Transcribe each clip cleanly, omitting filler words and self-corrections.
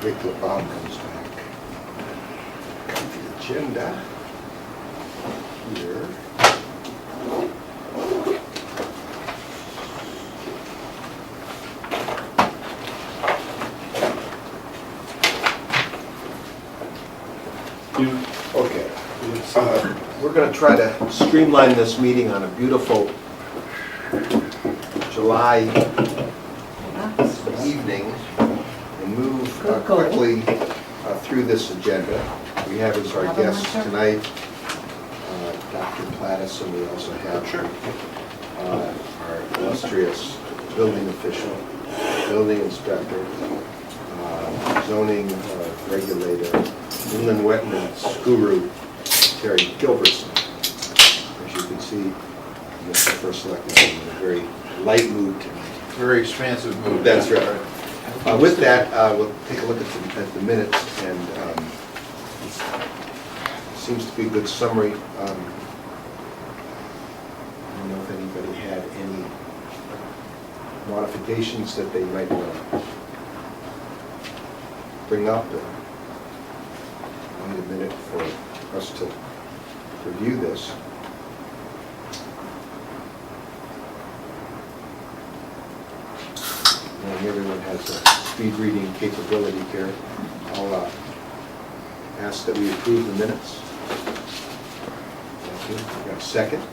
Wait till Bob comes back. Got the agenda here. Okay. We're going to try to streamline this meeting on a beautiful July evening and move quickly through this agenda. We have as our guest tonight Dr. Plattus, and we also have our illustrious building official, building inspector, zoning regulator, inland wetlands guru, Terry Gilbertson. As you can see, Mr. First Selectman is in a very light mood tonight. Very expansive mood. That's right. With that, we'll take a look at the minutes, and seems to be a good summary. I don't know if anybody had any modifications that they might want to bring up. I need a minute for us to review this. And everyone has a speed reading capability here. I'll ask that we approve the minutes. Thank you. We got a second.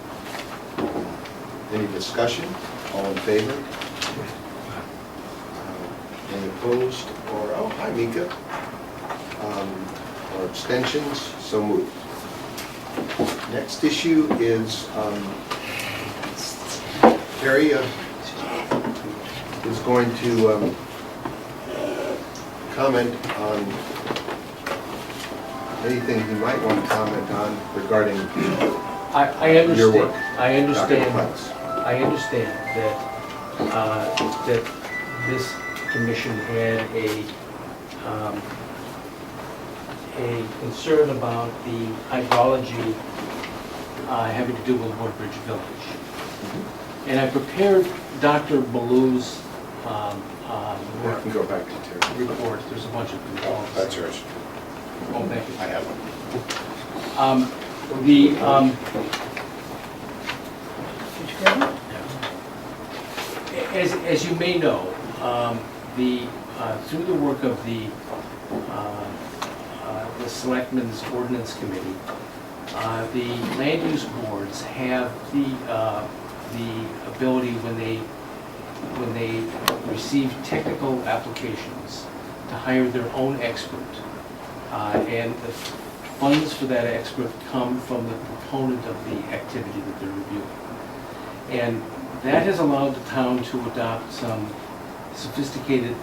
Any discussion? All in favor? Any opposed? Or, oh, hi, Mika. Or abstentions? So moved. Next issue is Terry is going to comment on anything he might want to comment on regarding your work. I understand. Dr. Plattus. I understand that this commission had a concern about the hydrology having to do with Woodbridge Village. And I prepared Dr. Ballou's I can go back to Terry. report. There's a bunch of reports. That's yours. Oh, thank you. I have one. As you may know, through the work of the Selectmen's Ordinance Committee, the land use boards have the ability when they receive technical applications to hire their own expert, and the funds for that expert come from the proponent of the activity that they're reviewing. And that has allowed the town to adopt some sophisticated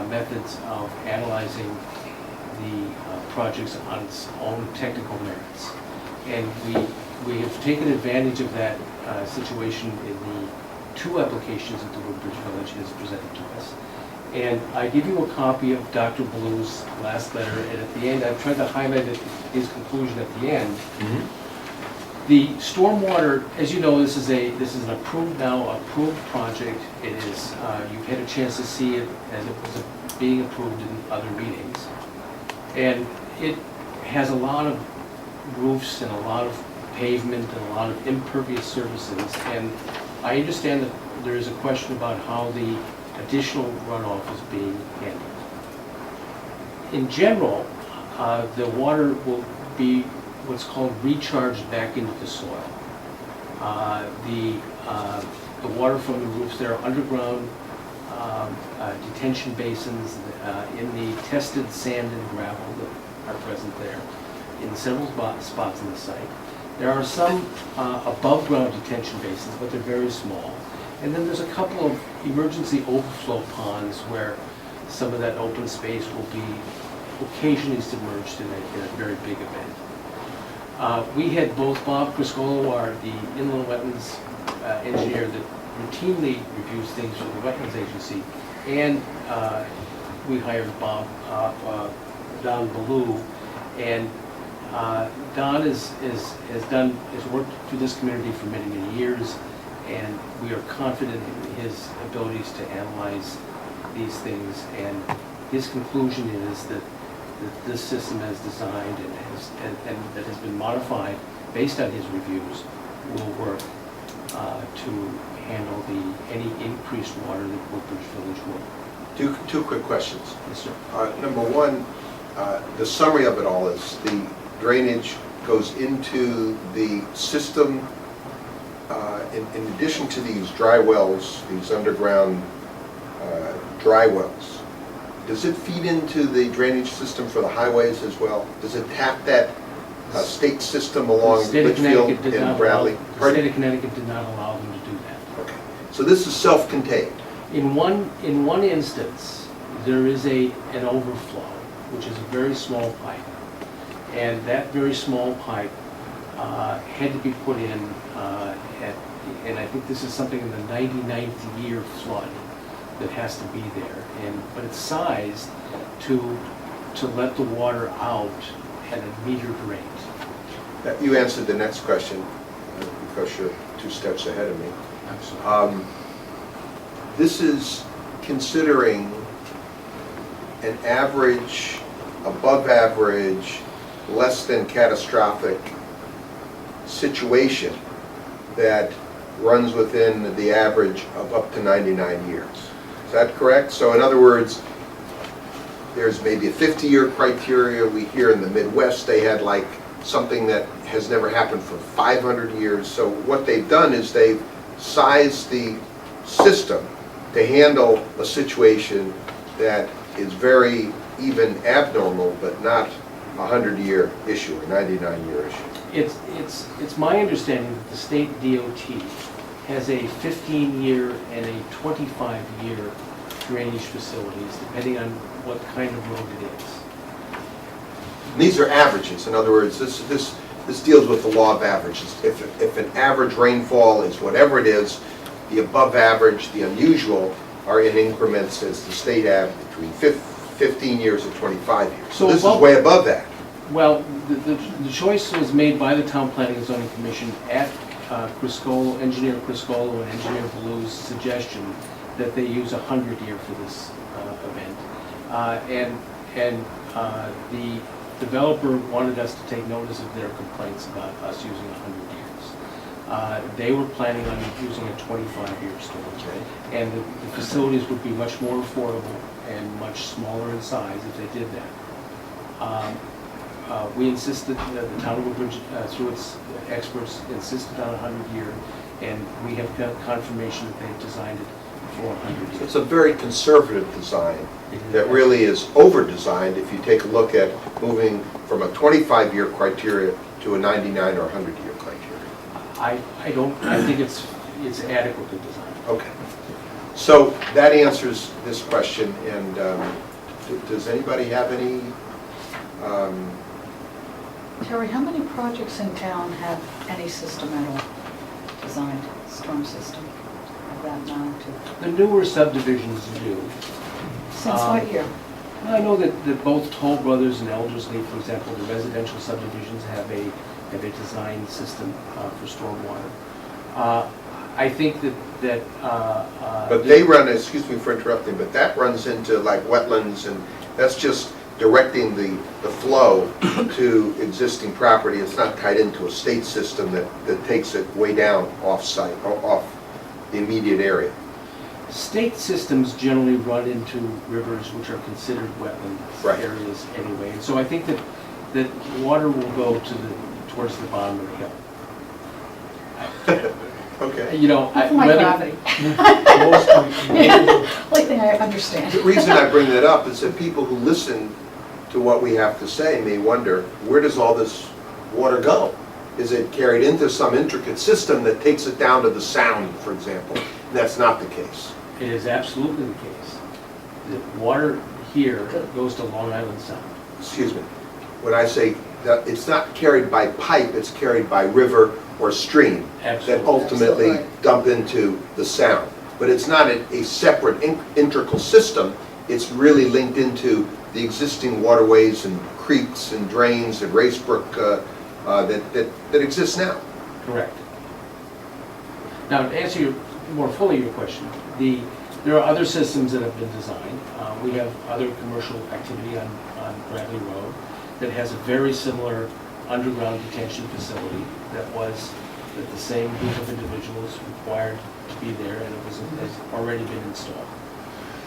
methods of analyzing the projects on its own technical merits. And we have taken advantage of that situation in the two applications that the Woodbridge Village has presented to us. And I give you a copy of Dr. Ballou's last letter, and at the end, I've tried to highlight his conclusion at the end. Mm-hmm. The stormwater, as you know, this is an approved project. It is, you've had a chance to see it as it was being approved in other meetings. And it has a lot of roofs and a lot of pavement and a lot of impervious surfaces. And I understand that there is a question about how the additional runoff is being handled. In general, the water will be what's called recharged back into the soil. The water from the roofs, there are underground detention basins in the tested sand and gravel that are present there in several spots in the site. There are some above ground detention basins, but they're very small. And then there's a couple of emergency overflow ponds where some of that open space will be occasionally submerged in a very big event. We had both Bob Criscolo, the inland wetlands engineer that routinely reviews things for the Wetlands Agency, and we hired Don Ballou, and Don has worked for this community for many, many years, and we are confident in his abilities to analyze these things and his conclusion is that this system as designed and that has been modified based on his reviews will work to handle any increased water that Woodbridge Village will. Two quick questions. Yes, sir. Number one, the summary of it all is the drainage goes into the system. In addition to these dry wells, these underground dry wells, does it feed into the drainage system for the highways as well? Does it tap that state system along Litchfield and Bradley? The state of Connecticut did not allow them to do that. Okay. So this is self-contained? In one instance, there is an overflow, which is a very small pipe. And that very small pipe had to be put in and I think this is something in the 99th year flood that has to be there. But it's sized to let the water out at a metered rate. You answered the next question because you're 2 steps ahead of me. Absolutely. This is considering an average, above average, less than catastrophic situation that runs within the average of up to 99 years. Is that correct? So in other words, there's maybe a 50-year criteria. We hear in the Midwest they had like something that has never happened for 500 years. So what they've done is they've sized the system to handle a situation that is very even abnormal, but not a 100-year issue or 99-year issue. It's my understanding that the state DOT has a 15-year and a 25-year drainage facilities, depending on what kind of road it is. And these are averages. In other words, this deals with the law of averages. If an average rainfall is whatever it is, the above average, the unusual, are in increments as the state average between 15 years and 25 years. So this is way above that. Well, the choice was made by the Town Planning and Zoning Commission at Engineer Criscolo and Engineer Blue's suggestion that they use 100-year for this event. The developer wanted us to take notice of their complaints about us using 100 years. They were planning on using a 25-year storage. Okay. And the facilities would be much more affordable and much smaller in size if they did that. We insisted, the town of Woodbridge, through its experts, insisted on 100-year, and we have got confirmation that they've designed it for 100 years. It's a very conservative design that really is over-designed if you take a look at moving from a 25-year criteria to a 99 or 100-year criteria. I think it's adequately designed. Okay. So that answers this question, and does anybody have any? Terry, how many projects in town have any system at all designed, storm system of that magnitude? The newer subdivisions do. Since what year? I know that both Toll Brothers and Elderslie, for example, the residential subdivisions have a design system for stormwater. I think that But they run, excuse me for interrupting, but that runs into like wetlands, and that's just directing the flow to existing property. It's not tied into a state system that takes it way down off-site, or off the immediate area. State systems generally run into rivers which are considered wetland areas anyway. And so I think that water will go towards the bottom of the hill. Okay. You know, My gravity. Only thing I understand. The reason I bring that up is that people who listen to what we have to say may wonder, where does all this water go? Is it carried into some intricate system that takes it down to the sound, for example? And that's not the case. It is absolutely the case. The water here goes to Long Island Sound. Excuse me. When I say that it's not carried by pipe, it's carried by river or stream. Absolutely. That ultimately dump into the sound. But it's not a separate integral system. It's really linked into the existing waterways and creeks and drains and Racebrook that exists now. Correct. Now, to answer more fully your question, the There are other systems that have been designed. We have other commercial activity on Bradley Road that has a very similar underground detention facility that the same group of individuals required to be there, and has already been installed.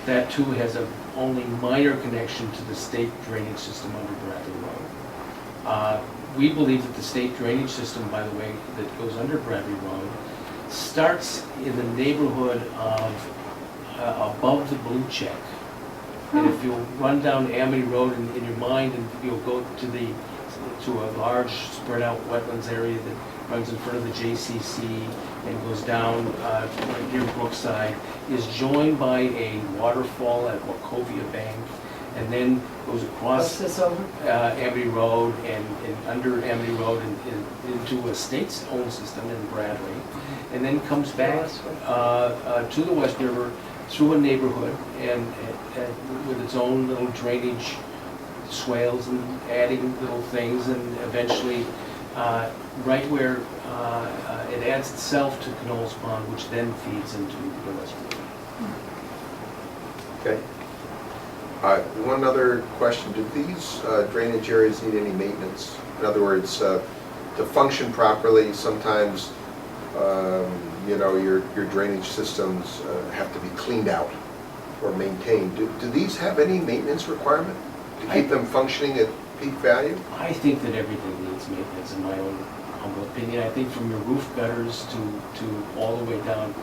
That too has a only minor connection to the state drainage system under Bradley Road. We believe that the state drainage system, by the way, that goes under Bradley Road, starts in the neighborhood of above the blue check. And if you'll run down Amity Road in your mind, and you'll go to a large spread out wetlands area that runs in front of the JCC and goes down right near Brookside, is joined by a waterfall at Wachovia Bank, and then goes across What's this over? Amity Road and under Amity Road and into a state-owned system in Bradley, and then comes back to the West River through a neighborhood and with its own little drainage swales and adding little things, and eventually right where it adds itself to Knowles Pond, which then feeds into the West River. Okay. One other question, do these drainage areas need any maintenance? In other words, to function properly, sometimes your drainage systems have to be cleaned out or maintained. Do these have any maintenance requirement to keep them functioning at peak value? I think that everything needs maintenance, in my own humble opinion. I think from your roof gutters to all the way down.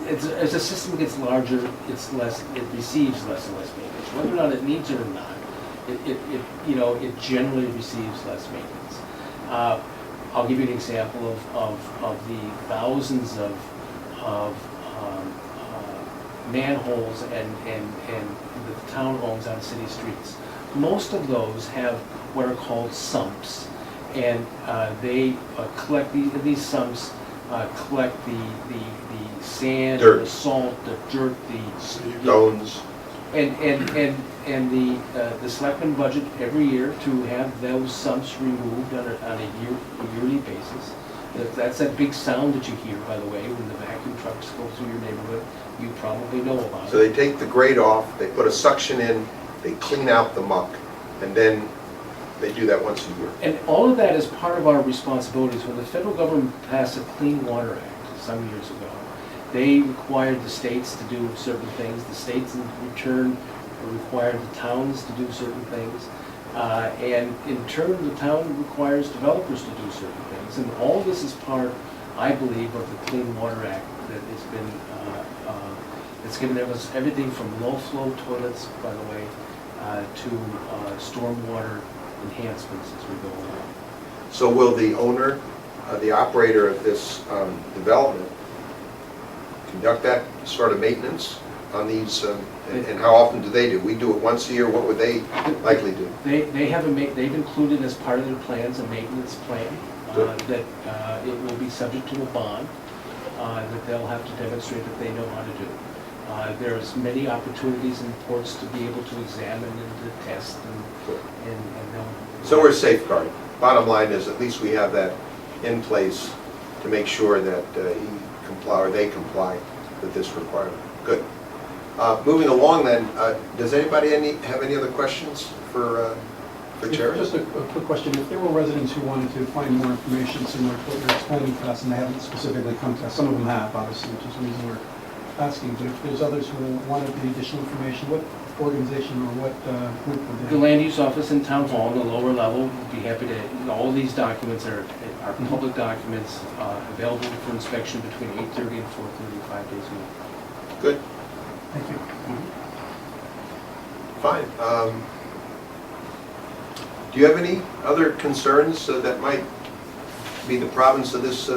As the system gets larger, it receives less and less maintenance. Whether or not it needs it or not, it generally receives less maintenance. I'll give you an example of the thousands of manholes and the town owns on city streets. Most of those have what are called sumps, and they collect these sumps. Collect the sand, dirt, the salt, the dirt, the stones, and the selectmen budget every year to have those sumps removed on a yearly basis. That's that big sound that you hear, by the way, when the vacuum trucks go through your neighborhood. You probably know about it. So they take the grate off, they put a suction in, they clean out the muck, and then they do that once a year. And all of that is part of our responsibilities. When the federal government passed the Clean Water Act some years ago, they required the states to do certain things. The states in return required the towns to do certain things. And in turn, the town requires developers to do certain things. And all this is part, I believe, of the Clean Water Act that has been, it's given us everything from low-flow toilets, by the way, to stormwater enhancements as we go along. So will the owner, the operator of this development, conduct that sort of maintenance on these, and how often do they do? We do it once a year, what would they likely do? They've included as part of their plans a maintenance plan that it will be subject to a bond that they'll have to demonstrate that they know how to do. There's many opportunities in ports to be able to examine and to test and know. So we're safeguarded. Bottom line is, at least we have that in place to make sure that they comply with this requirement. Good. Moving along then, does anybody have any other questions for Chair? Just a quick question. If there were residents who wanted to find more information similar to what you're explaining to us, and they haven't specifically come to us, some of them have, obviously, which is the reason we're asking, but if there's others who wanted the additional information, what organization or what group would they? The land use office in town hall, on the lower level, would be happy to, all these documents are public documents available for inspection between 8:30 and 4:30, 5 days a week. Good. Thank you. Fine. Do you have any other concerns that might be the province of this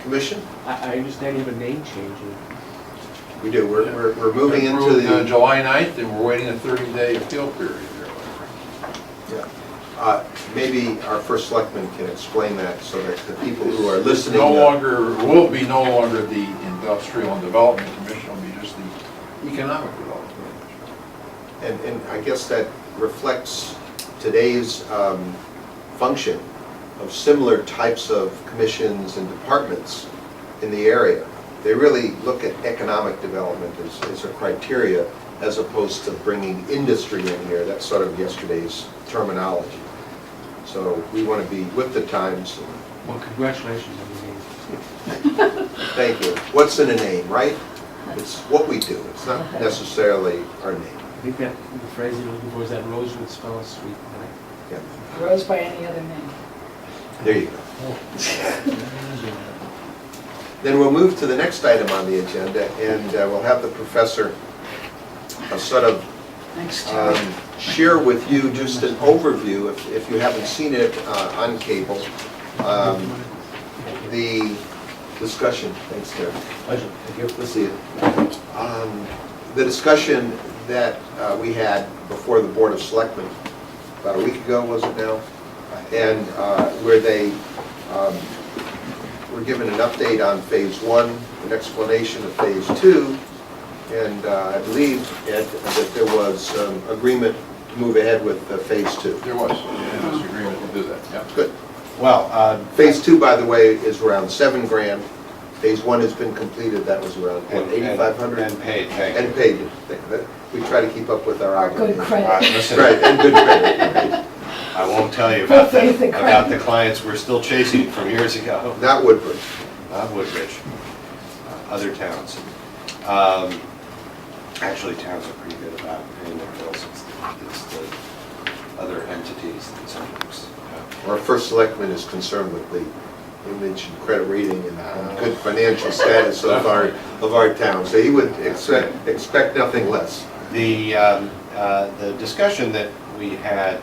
commission? I understand you have a name change. We do. We're moving into Approved, the July 9th, and we're waiting a 30-day appeal period or whatever. Yeah. Maybe our first selectman can explain that so that the people who are listening. Will be no longer the Industrial and Development Commission, will be just the Economic Development Commission. And I guess that reflects today's function of similar types of commissions and departments in the area. they really look at economic development as a criteria, as opposed to bringing industry in here. That's sort of yesterday's terminology. So we want to be with the times. Well, congratulations on the name. Thank you. What's in a name, right? It's what we do. It's not necessarily our name. I think that the phrase you're looking for is that rose would smell sweet, right? Yeah. Rose by any other name. There you go. Then we'll move to the next item on the agenda, and we'll have the professor sort of Thanks, Terry. share with you just an overview, if you haven't seen it on cable, the discussion. Thanks, Terry. Pleasure. Thank you. Let's see it. The discussion that we had before the Board of Selectmen about a week ago, was it now? And where they were given an update on Phase 1, an explanation of Phase 2, and I believe, Ed, that there was agreement to move ahead with Phase 2. There was, unanimous agreement to do that, yeah. Good. Well, Phase 2, by the way, is around $7 grand. Phase 1 has been completed, that was around, what, 8,500? and paid, thank you. And paid. We try to keep up with our Good obligations. credit. Listen, Right, and good credit. I won't tell you Good faith and about the credit. clients we're still chasing from years ago. Not Woodbridge. Not Woodbridge, other towns. Actually, towns are pretty good about paying their bills. It's the other entities that sometimes. Our first selectman is concerned with the image and credit rating and good financial status of our town, so he would expect nothing less. The discussion that we had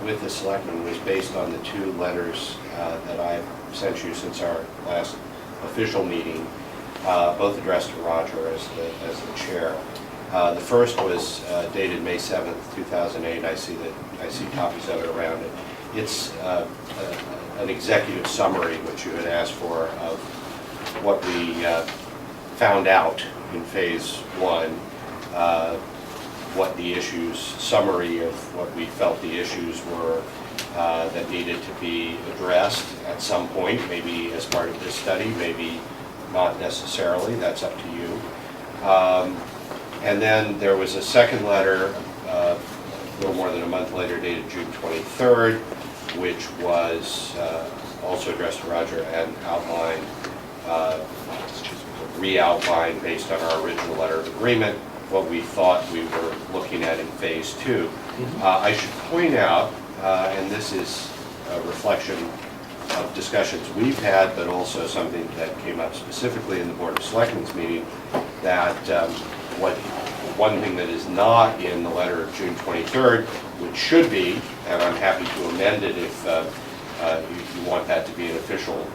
with the selectmen was based on the two letters that I've sent you since our last official meeting, both addressed to Roger as the chair. The first was dated May 7th, 2008. I see copies of it around it. It's an executive summary, which you had asked for, of what we found out in Phase 1, what the issues, summary of what we felt the issues were that needed to be addressed at some point, maybe as part of this study, maybe not necessarily, that's up to you. And then there was a second letter, a little more than a month later, dated June 23rd, which was also addressed to Roger and outlined, re-outlined based on our original letter of agreement, what we thought we were looking at in Phase 2. I should point out, and this is a reflection of discussions we've had, but also something that came up specifically in the Board of Selectmen's meeting, that one thing that is not in the letter of June 23rd, which should be, and I'm happy to amend it if you want that to be an official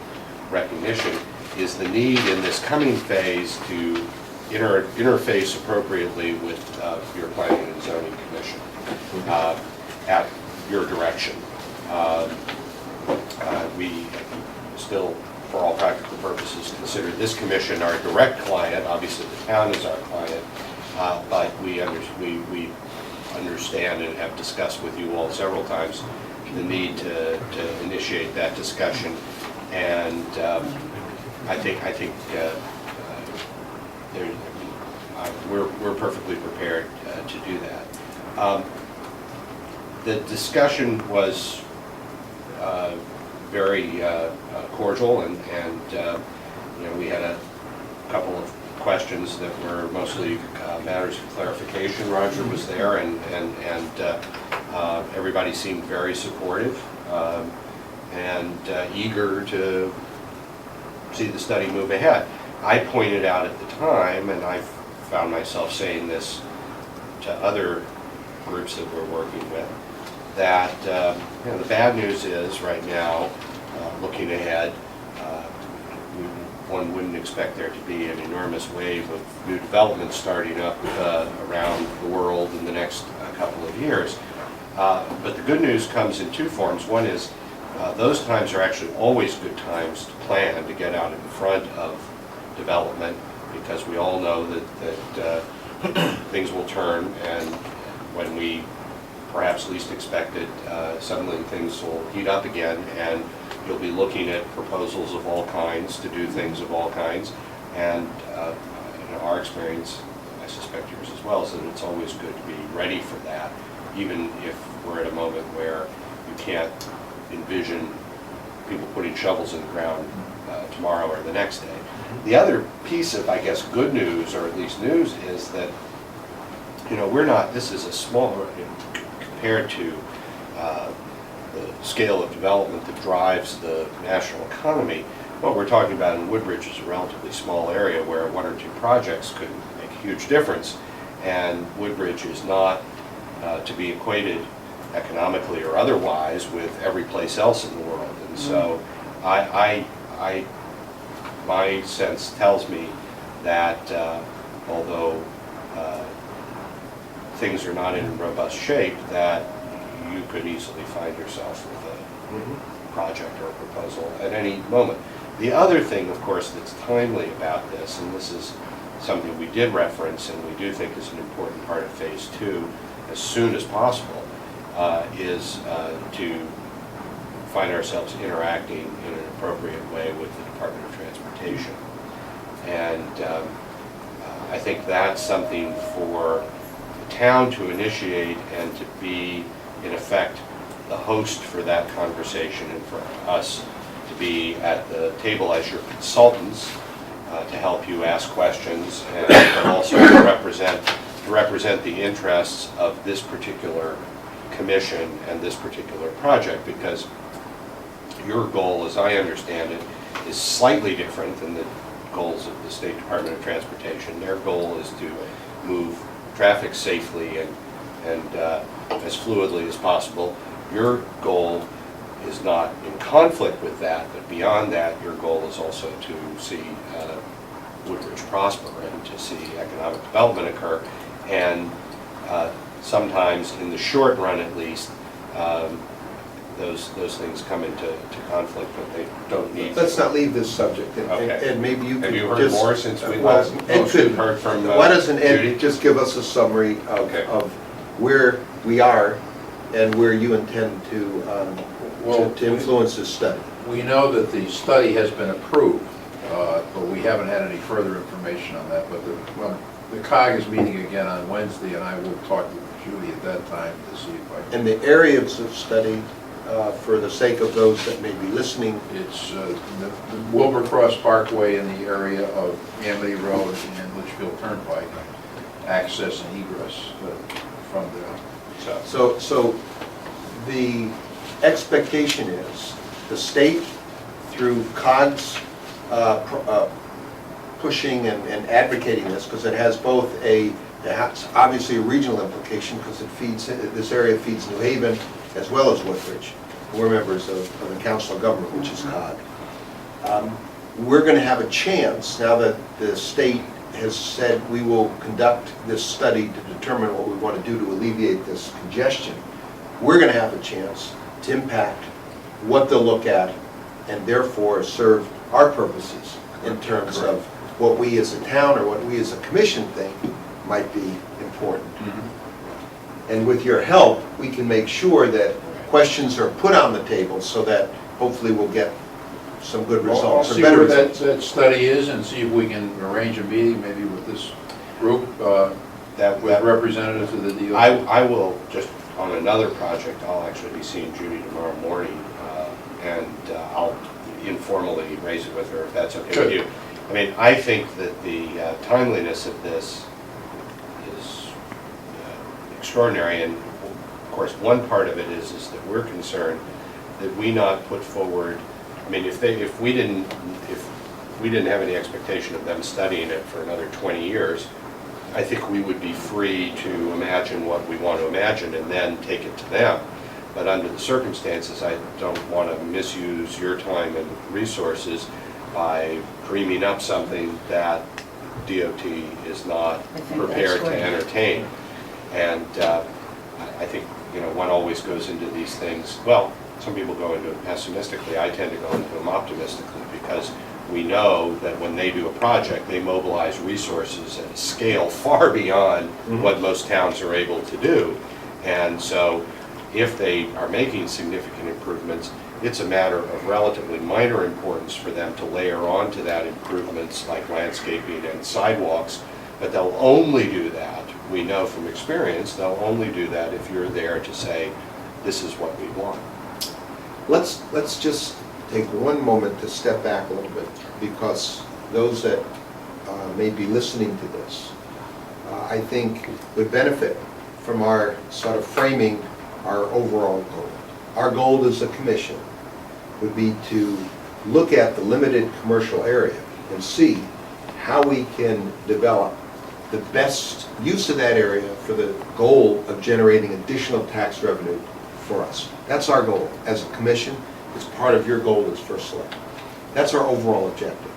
recognition, is the need in this coming phase to interface appropriately with your Planning and Zoning Commission at your direction. We still, for all practical purposes, consider this commission our direct client. Obviously, the town is our client, but we understand and have discussed with you all several times the need to initiate that discussion, and I think we're perfectly prepared to do that. The discussion was very cordial, and we had a couple of questions that were mostly matters of clarification. Roger was there, and everybody seemed very supportive and eager to see the study move ahead. I pointed out at the time, and I found myself saying this to other groups that we're working with, that the bad news is right now, looking ahead, one wouldn't expect there to be an enormous wave of new development starting up around the world in the next couple of years. But the good news comes in two forms. One is those times are actually always good times to plan, to get out in front of development, because we all know that things will turn, and when we perhaps least expect it, suddenly things will heat up again, and you'll be looking at proposals of all kinds to do things of all kinds, And our experience, I suspect yours as well, is that it's always good to be ready for that, even if we're at a moment where you can't envision people putting shovels in the ground tomorrow or the next day. The other piece of, I guess, good news, or at least news, is that, we're not, this is a small, compared to the scale of development that drives the national economy, what we're talking about in Woodbridge is a relatively small area where one or two projects could make a huge difference. And Woodbridge is not to be equated economically or otherwise with every place else in the world. And so my sense tells me that although things are not in robust shape, that you could easily find yourself with a project or a proposal at any moment. The other thing, of course, that's timely about this, and this is something we did reference and we do think is an important part of Phase 2 as soon as possible, is to find ourselves interacting in an appropriate way with the Department of Transportation. And I think that's something for the town to initiate and to be, in effect, the host for that conversation, and for us to be at the table as your consultants to help you ask questions, and but also to represent the interests of this particular commission and this particular project, because your goal, as I understand it, is slightly different than the goals of the State Department of Transportation. Their goal is to move traffic safely and as fluidly as possible. Your goal is not in conflict with that, but beyond that, your goal is also to see Woodbridge prosper and to see economic development occur. And sometimes, in the short run at least, those things come into conflict, but they don't need to. Let's not leave this subject, Okay. and maybe you could Have you heard just... more since we well, last Ed could- heard from Why doesn't Judy? Ed just give us a summary Okay. of where we are and where you intend to influence this study? We know that the study has been approved, but we haven't had any further information on that. But the COG is meeting again on Wednesday, and I will talk to Judy at that time to see if I can. And the areas of study, for the sake of those that may be listening, It's the Wilbur-Cross Parkway in the area of Amity Road and Litchfield Turnpike, access and egress from there. so the expectation is the state, through COGS pushing and advocating this, because it has both obviously a regional implication, because this area feeds New Haven as well as Woodbridge. We're members of the Council of Government, which is COG. We're going to have a chance, now that the state has said we will conduct this study to determine what we want to do to alleviate this congestion, we're going to have a chance to impact what they'll look at and therefore serve our purposes in terms of what we as a town or what we as a commission think might be important. And with your help, we can make sure that questions are put on the table so that hopefully we'll get some good I'll results. see where that study is and see if we can arrange a meeting maybe with this group, with representatives of the DOT. I will, just on another project, I'll actually be seeing Judy tomorrow morning, and I'll informally raise it with her, if that's okay with you. I mean, I think that the timeliness of this is extraordinary, and of course, one part of it is that we're concerned that we not put forward. I mean, if we didn't have any expectation of them studying it for another 20 years, I think we would be free to imagine what we want to imagine and then take it to them. But under the circumstances, I don't want to misuse your time and resources by dreaming up something that DOT is not prepared to entertain. And I think, one always goes into these things, well, some people go into it pessimistically. I tend to go into them optimistically, because we know that when they do a project, they mobilize resources at a scale far beyond what most towns are able to do. And so if they are making significant improvements, it's a matter of relatively minor importance for them to layer onto that improvements like landscaping and sidewalks, but they'll only do that, we know from experience, they'll only do that if you're there to say, this is what we want. Let's just take one moment to step back a little bit, because those that may be listening to this, I think would benefit from our sort of framing our overall goal. Our goal as a commission would be to look at the limited commercial area and see how we can develop the best use of that area for the goal of generating additional tax revenue for us. That's our goal as a commission. It's part of your goal as First Select. That's our overall objective.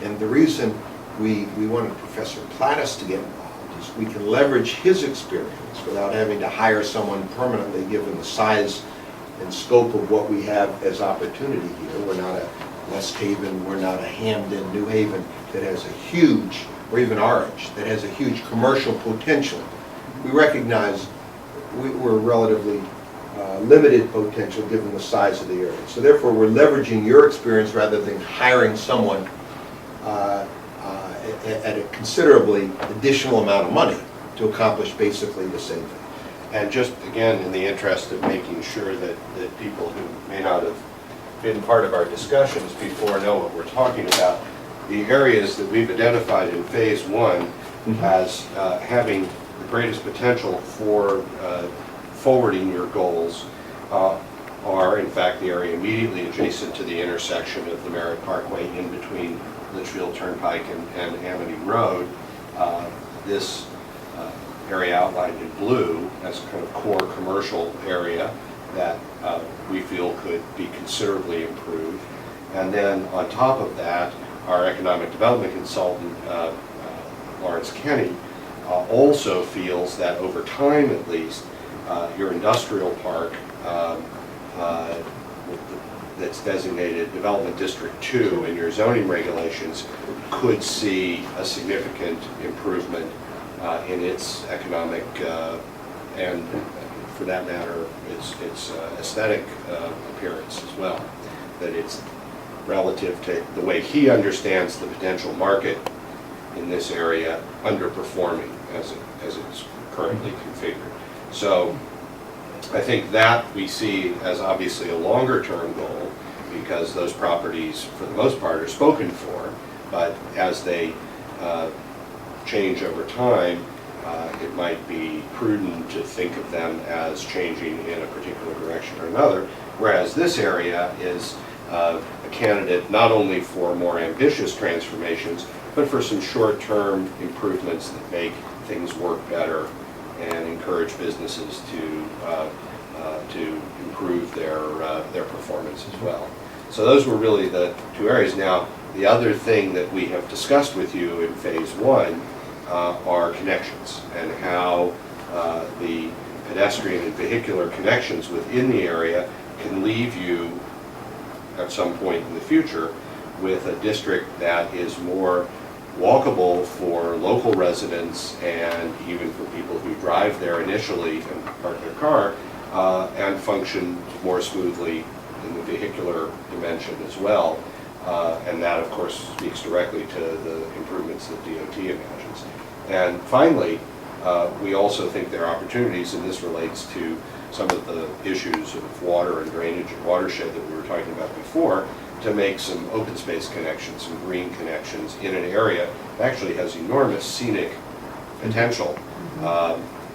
And the reason we wanted Professor Plattus to get involved is we can leverage his experience without having to hire someone permanently, given the size and scope of what we have as opportunity here. We're not a West Haven, we're not a Hamden, New Haven that has a huge, or even Orange, that has a huge commercial potential. We recognize we're relatively limited potential given the size of the area. So therefore, we're leveraging your experience rather than hiring someone at a considerably additional amount of money to accomplish basically the same thing. And just, again, in the interest of making sure that people who may not have been part of our discussions before know what we're talking about, the areas that we've identified in phase one as having the greatest potential for forwarding your goals are, in fact, the area immediately adjacent to the intersection of the Merritt Parkway in between Litchfield Turnpike and Amity Road. This area outlined in blue as a kind of core commercial area that we feel could be considerably improved. And then on top of that, our economic development consultant, Lawrence Kenny, also feels that over time at least, your industrial park that's designated Development District 2 in your zoning regulations could see a significant improvement in its economic and, for that matter, its aesthetic appearance as well. That it's relative to the way he understands the potential market in this area underperforming as it's currently configured. So I think that we see as obviously a longer term goal, because those properties for the most part are spoken for, but as they change over time, it might be prudent to think of them as changing in a particular direction or another, whereas this area is a candidate not only for more ambitious transformations, but for some short-term improvements that make things work better and encourage businesses to improve their performance as well. So those were really the two areas. Now, the other thing that we have discussed with you in phase one are connections, and how the pedestrian and vehicular connections within the area can leave you at some point in the future with a district that is more walkable for local residents and even for people who drive there initially and park their car, and function more smoothly in the vehicular dimension as well. And that, of course, speaks directly to the improvements that DOT imagines. And finally, we also think there are opportunities, and this relates to some of the issues of water and drainage and watershed that we were talking about before, to make some open space connections, some green connections in an area that actually has enormous scenic potential,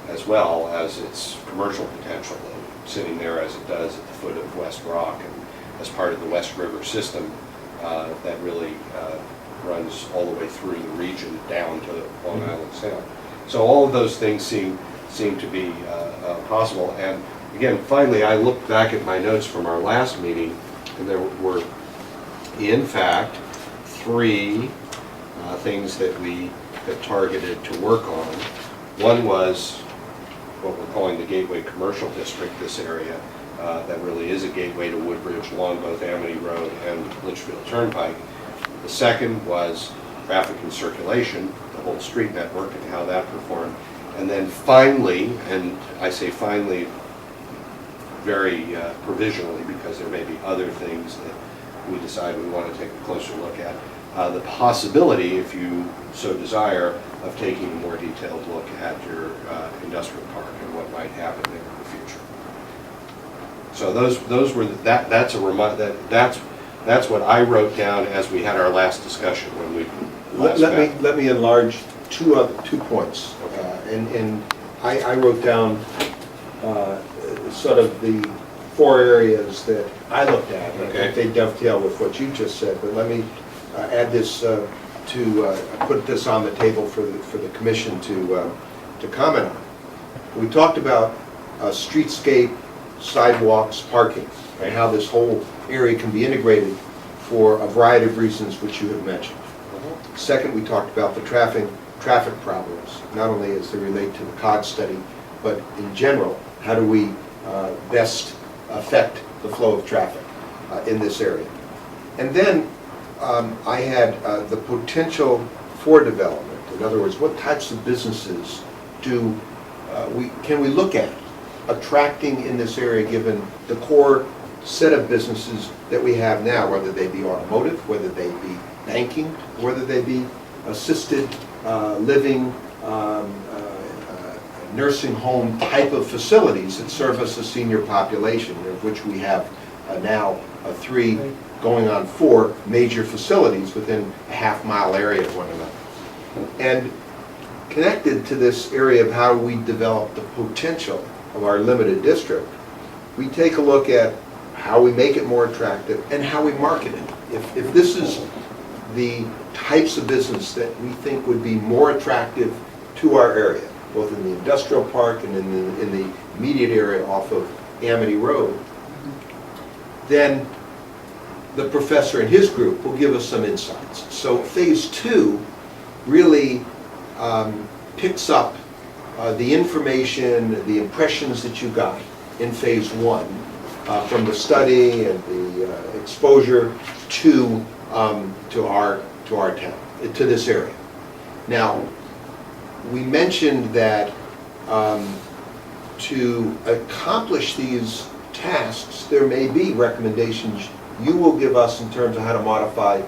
as well as its commercial potential, sitting there as it does at the foot of West Rock and as part of the West River system that really runs all the way through the region down to Long Island Sound. So all of those things seem to be possible. And again, finally, I looked back at my notes from our last meeting, and there were, in fact, 3 things that we have targeted to work on. One was what we're calling the Gateway Commercial District, this area that really is a gateway to Woodbridge along both Amity Road and Litchfield Turnpike. The second was traffic and circulation, the whole street network and how that performed. And then finally, and I say finally, very provisionally, because there may be other things that we decide we want to take a closer look at. The possibility, if you so desire, of taking a more detailed look at your industrial park and what might happen there in the future. So those were that's what I wrote down as we had our last discussion when we last met. Let me enlarge two points. And I wrote down sort of the 4 areas that I looked at. And I think they dovetail with what you just said, but let me add this to put this on the table for the commission to comment on. We talked about streetscape, sidewalks, parking, and how this whole area can be integrated for a variety of reasons which you have mentioned. Second, we talked about the traffic problems, not only as they relate to the COG study, but in general, how do we best affect the flow of traffic in this area. And then I had the potential for development. In other words, what types of businesses can we look at attracting in this area given the core set of businesses that we have now, whether they be automotive, whether they be banking, whether they be assisted living, nursing home type of facilities that service a senior population, of which we have now 3 going on 4 major facilities within a half-mile area of one another. And connected to this area of how we develop the potential of our limited district, we take a look at how we make it more attractive and how we market it. If this is the types of business that we think would be more attractive to our area, both in the industrial park and in the immediate area off of Amity Road, then the professor and his group will give us some insights. So phase 2 really picks up the information, the impressions that you got in phase 1 from the study and the exposure to our town, to this area. Now, we mentioned that to accomplish these tasks, there may be recommendations you will give us in terms of how to modify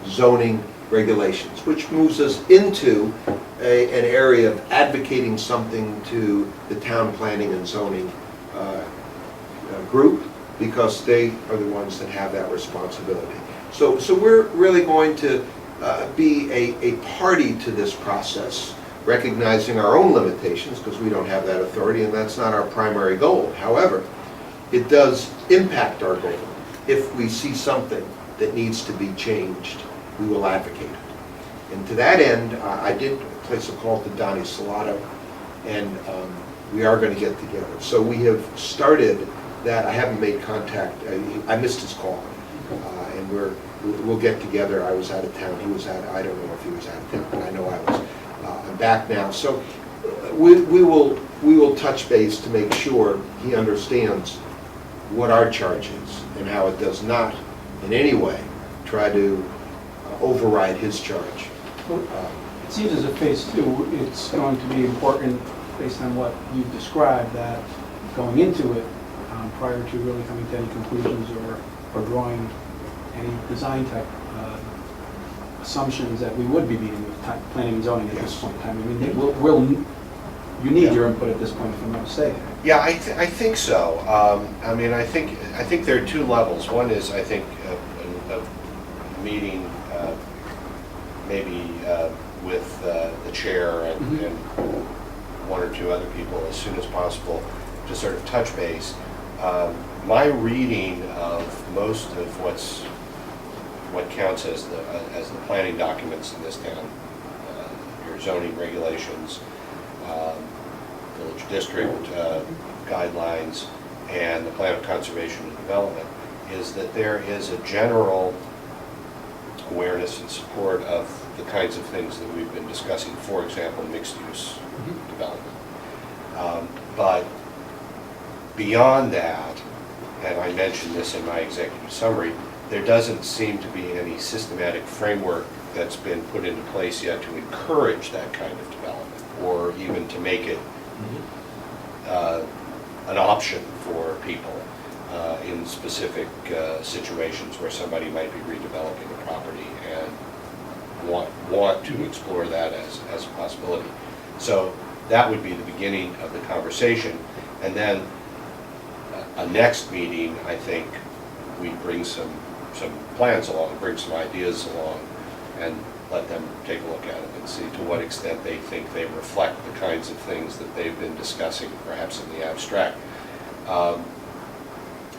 zoning regulations, which moves us into an area of advocating something to the town planning and zoning group, because they are the ones that have that responsibility. So we're really going to be a party to this process, recognizing our own limitations, because we don't have that authority, and that's not our primary goal. However, it does impact our goal. If we see something that needs to be changed, we will advocate it. And to that end, I did place a call to Donnie Salato, and we are going to get together. So we have started that. I haven't made contact. I missed his call, and we'll get together. I was out of town. He was out. I don't know if he was out of town, but I know I was. I'm back now. So we will touch base to make sure he understands what our charge is and how it does not in any way try to override his charge. Well, it seems as a phase 2, it's going to be important, based on what you've described, that going into it, prior to really coming to any conclusions or drawing any design type assumptions, that we would be meeting with planning and zoning at this point in time. I mean, you need your input at this point, if I'm not mistaken. Yeah, I think so. I mean, I think there are 2 levels. One is, I think, a meeting maybe with the chair and 1 or 2 other people as soon as possible to sort of touch base. My reading of most of what counts as the planning documents in this town, your zoning regulations, village district guidelines, and the plan of conservation and development, is that there is a general awareness and support of the kinds of things that we've been discussing, for example, mixed-use development. But beyond that, and I mentioned this in my executive summary, there doesn't seem to be any systematic framework that's been put into place yet to encourage that kind of development, or even to make it an option for people in specific situations where somebody might be redeveloping a property and want to explore that as a possibility. So that would be the beginning of the conversation. And then a next meeting, I think, we bring some plans along, bring some ideas along, and let them take a look at it and see to what extent they think they reflect the kinds of things that they've been discussing, perhaps in the abstract.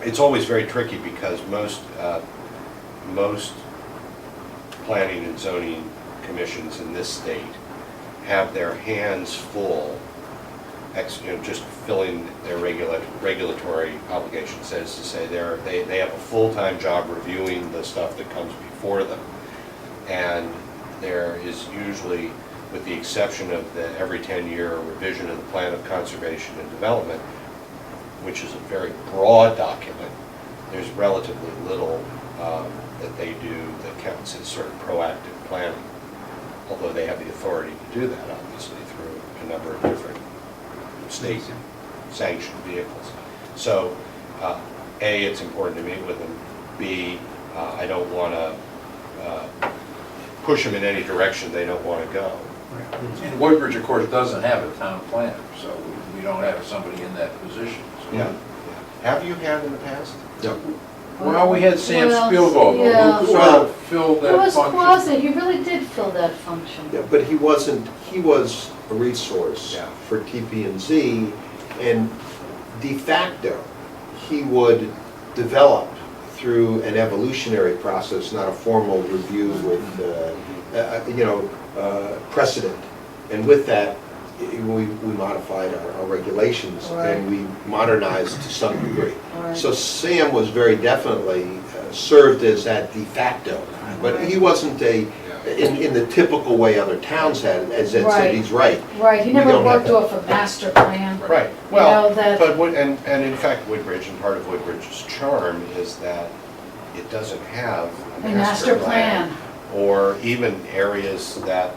It's always very tricky because most planning and zoning commissions in this state have their hands full, just filling their regulatory obligations. That is to say, they have a full-time job reviewing the stuff that comes before them. And there is usually, with the exception of the every 10-year revision of the Plan of Conservation and Development, which is a very broad document, there's relatively little that they do that counts as sort of proactive planning, although they have the authority to do that, obviously, through a number of different state sanctioned vehicles. So, A, it's important to meet with them. B, I don't want to push them in any direction they don't want to go. And Woodbridge, of course, doesn't have a town planner, so we don't have somebody in that position. So. Yeah. Have you had in the past? No. Well, we had Sam Well, Spielvogel, yeah. who sort of filled It that was function. quasi, he really did fill that function. Yeah, but he was a resource Yeah. for TP&Z, and de facto, he would develop through an evolutionary process, not a formal review with, precedent. And with that, we modified our regulations and we modernized to some degree. Right. So Sam was very definitely served as that de facto, but he wasn't in the typical way other towns had, as Ed said, he's right. Right, he We never don't have worked that. off a master plan. Right. You Well, know, that- but and in fact, Woodbridge, and part of Woodbridge's charm is that it doesn't have A master plan. or even areas that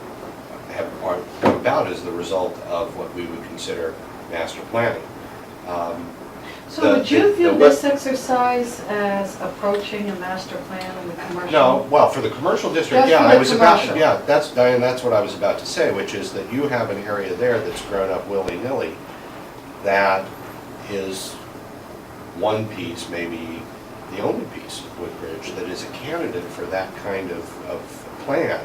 are come about as the result of what we would consider master planning. So would you view the this exercise as approaching a master plan in the commercial? No, well, for the commercial district, Just yeah, for the I was about, commercial. yeah, Diane, that's what I was about to say, which is that you have an area there that's grown up willy-nilly that is one piece, maybe the only piece of Woodbridge that is a candidate for that kind of plan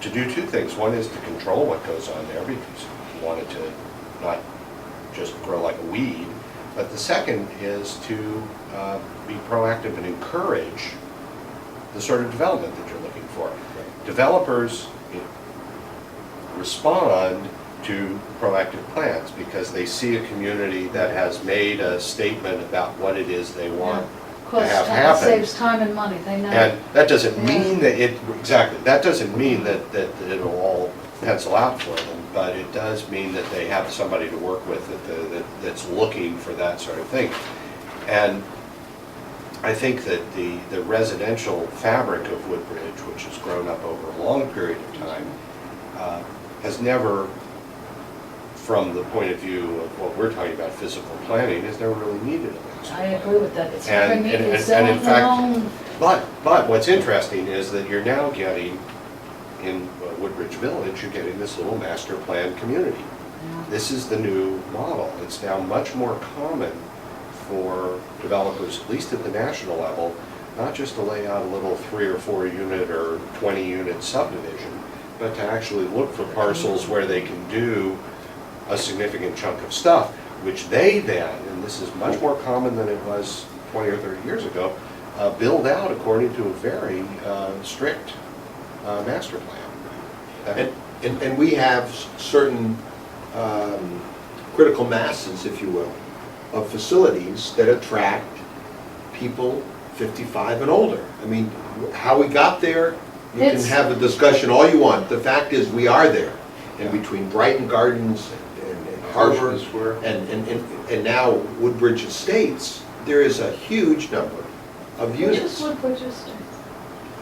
to do two things. One is to control what goes on there because you want it to not just grow like a weed. But the second is to be proactive and encourage the sort of development that you're looking for. Developers respond to proactive plans because they see a community that has made a statement about what it is they want to have It happen. saves time and money, they know. And that doesn't mean that that doesn't mean that it'll all pencil out for them, but it does mean that they have somebody to work with that's looking for that sort of thing. And I think that the residential fabric of Woodbridge, which has grown up over a long period of time, has never, from the point of view of what we're talking about, physical planning, has never really needed a master I plan. agree with that, it's And- never needed, and- it's and in fact- alone. But what's interesting is that you're now getting, in Woodbridge Village, you're getting this little master plan community. This is the new model. It's now much more common for developers, at least at the national level, not just to lay out a little 3 or 4 unit or 20 unit subdivision, but to actually look for parcels where they can do a significant chunk of stuff, which they then, and this is much more common than it was 20 or 30 years ago, build out according to a very strict master plan. And we have certain critical masses, if you will, of facilities that attract people 55 and older. I mean, how we got there, you can It's- have a discussion all you want. The fact is, we are there. And between Brighton Gardens and Harbor Square. and now Woodbridge Estates, there is a huge number of Which is units. Woodbridge Estates.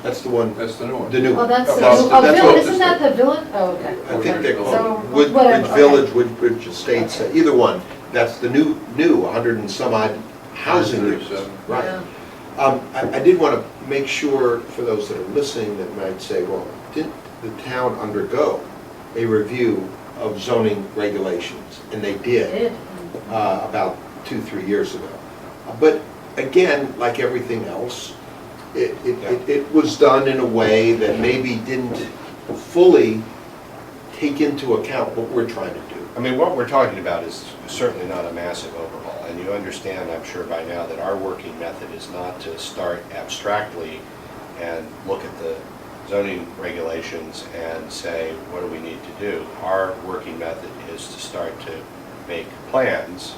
That's the one, That's the new one. the new Oh, one. that's, Well, that's village, what- isn't that the village? Oh, okay. I think they're So, called Woodbridge whatever, okay. Village, Woodbridge Estates, Okay. either one. that's the new 100 and some odd housing units. 137. Right. Yeah. I did want to make sure, for those that are listening, that might say, well, didn't the town undergo a review of zoning regulations? And they did, Did. about 2-3 years ago. But again, like everything else, it was done in a way that maybe didn't fully take into account what we're trying to do. I mean, what we're talking about is certainly not a massive overhaul, and you understand, I'm sure by now, that our working method is not to start abstractly and look at the zoning regulations and say, what do we need to do? Our working method is to start to make plans,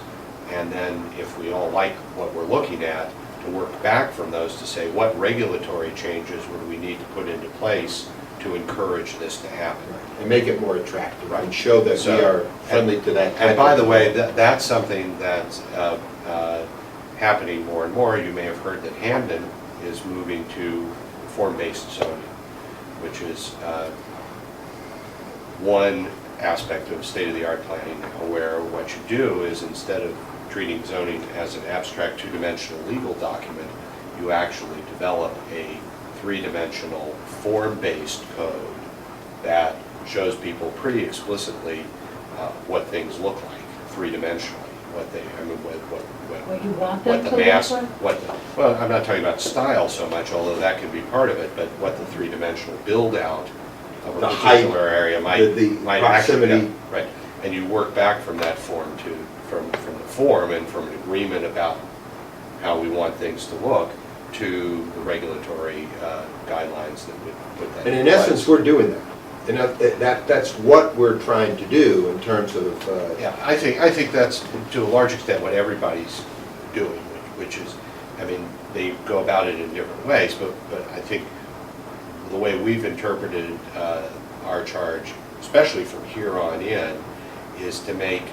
and then if we all like what we're looking at, to work back from those to say, what regulatory changes would we need to put into place to encourage this to happen? And make it more attractive, and show that we So- are friendly to that. And by the way, that's something that's happening more and more. You may have heard that Hamden is moving to form-based zoning, which is one aspect of state-of-the-art planning now, where what you do is, instead of treating zoning as an abstract two-dimensional legal document, you actually develop a three-dimensional form-based code that shows people pretty explicitly what things look like three-dimensionally, what they, I mean, What you want what them the to mass, look like? well, I'm not talking about style so much, although that can be part of it, but what the three-dimensional build-out of a The height, particular area might actually, proximity. yeah, right. And you work back from that form from the form and from an agreement about how we want things to look to the regulatory guidelines that would put that And in place. essence, we're doing that. And that's what we're trying to do in terms of, Yeah, I think that's, to a large extent, what everybody's doing, which is, I mean, they go about it in different ways, but I think the way we've interpreted our charge, especially from here on in, is to make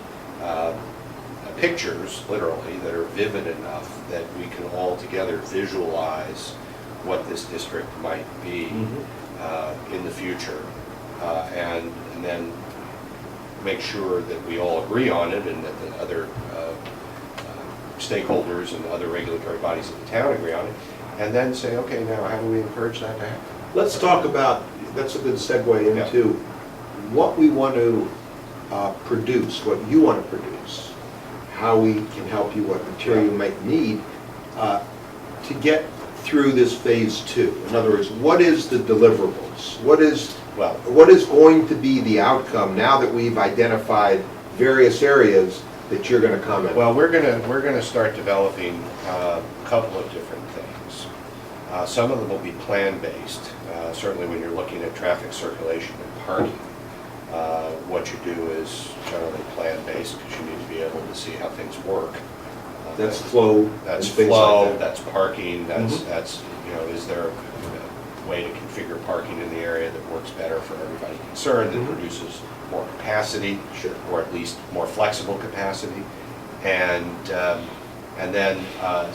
pictures, literally, that are vivid enough that we can all together visualize what this district might be in the future. And then make sure that we all agree on it, and that the other stakeholders and other regulatory bodies of the town agree on it, and then say, okay, now how do we encourage that to happen? let's talk about, that's a good segue into what we want to produce, what you want to produce, how we can help you, what material you might need to get through this phase 2. In other words, what is the deliverables? What is going to be the outcome now that we've identified various areas that you're going to comment on? Well, we're gonna start developing a couple of different things. Some of them will be plan-based. Certainly when you're looking at traffic circulation and parking, what you do is generally plan-based, because you need to be able to see how things work. That's flow. That's and things flow, like that. that's parking, that's, you know, is there a way to configure parking in the area that works better for everybody concerned, that produces more capacity, Sure. or at least more flexible capacity, and then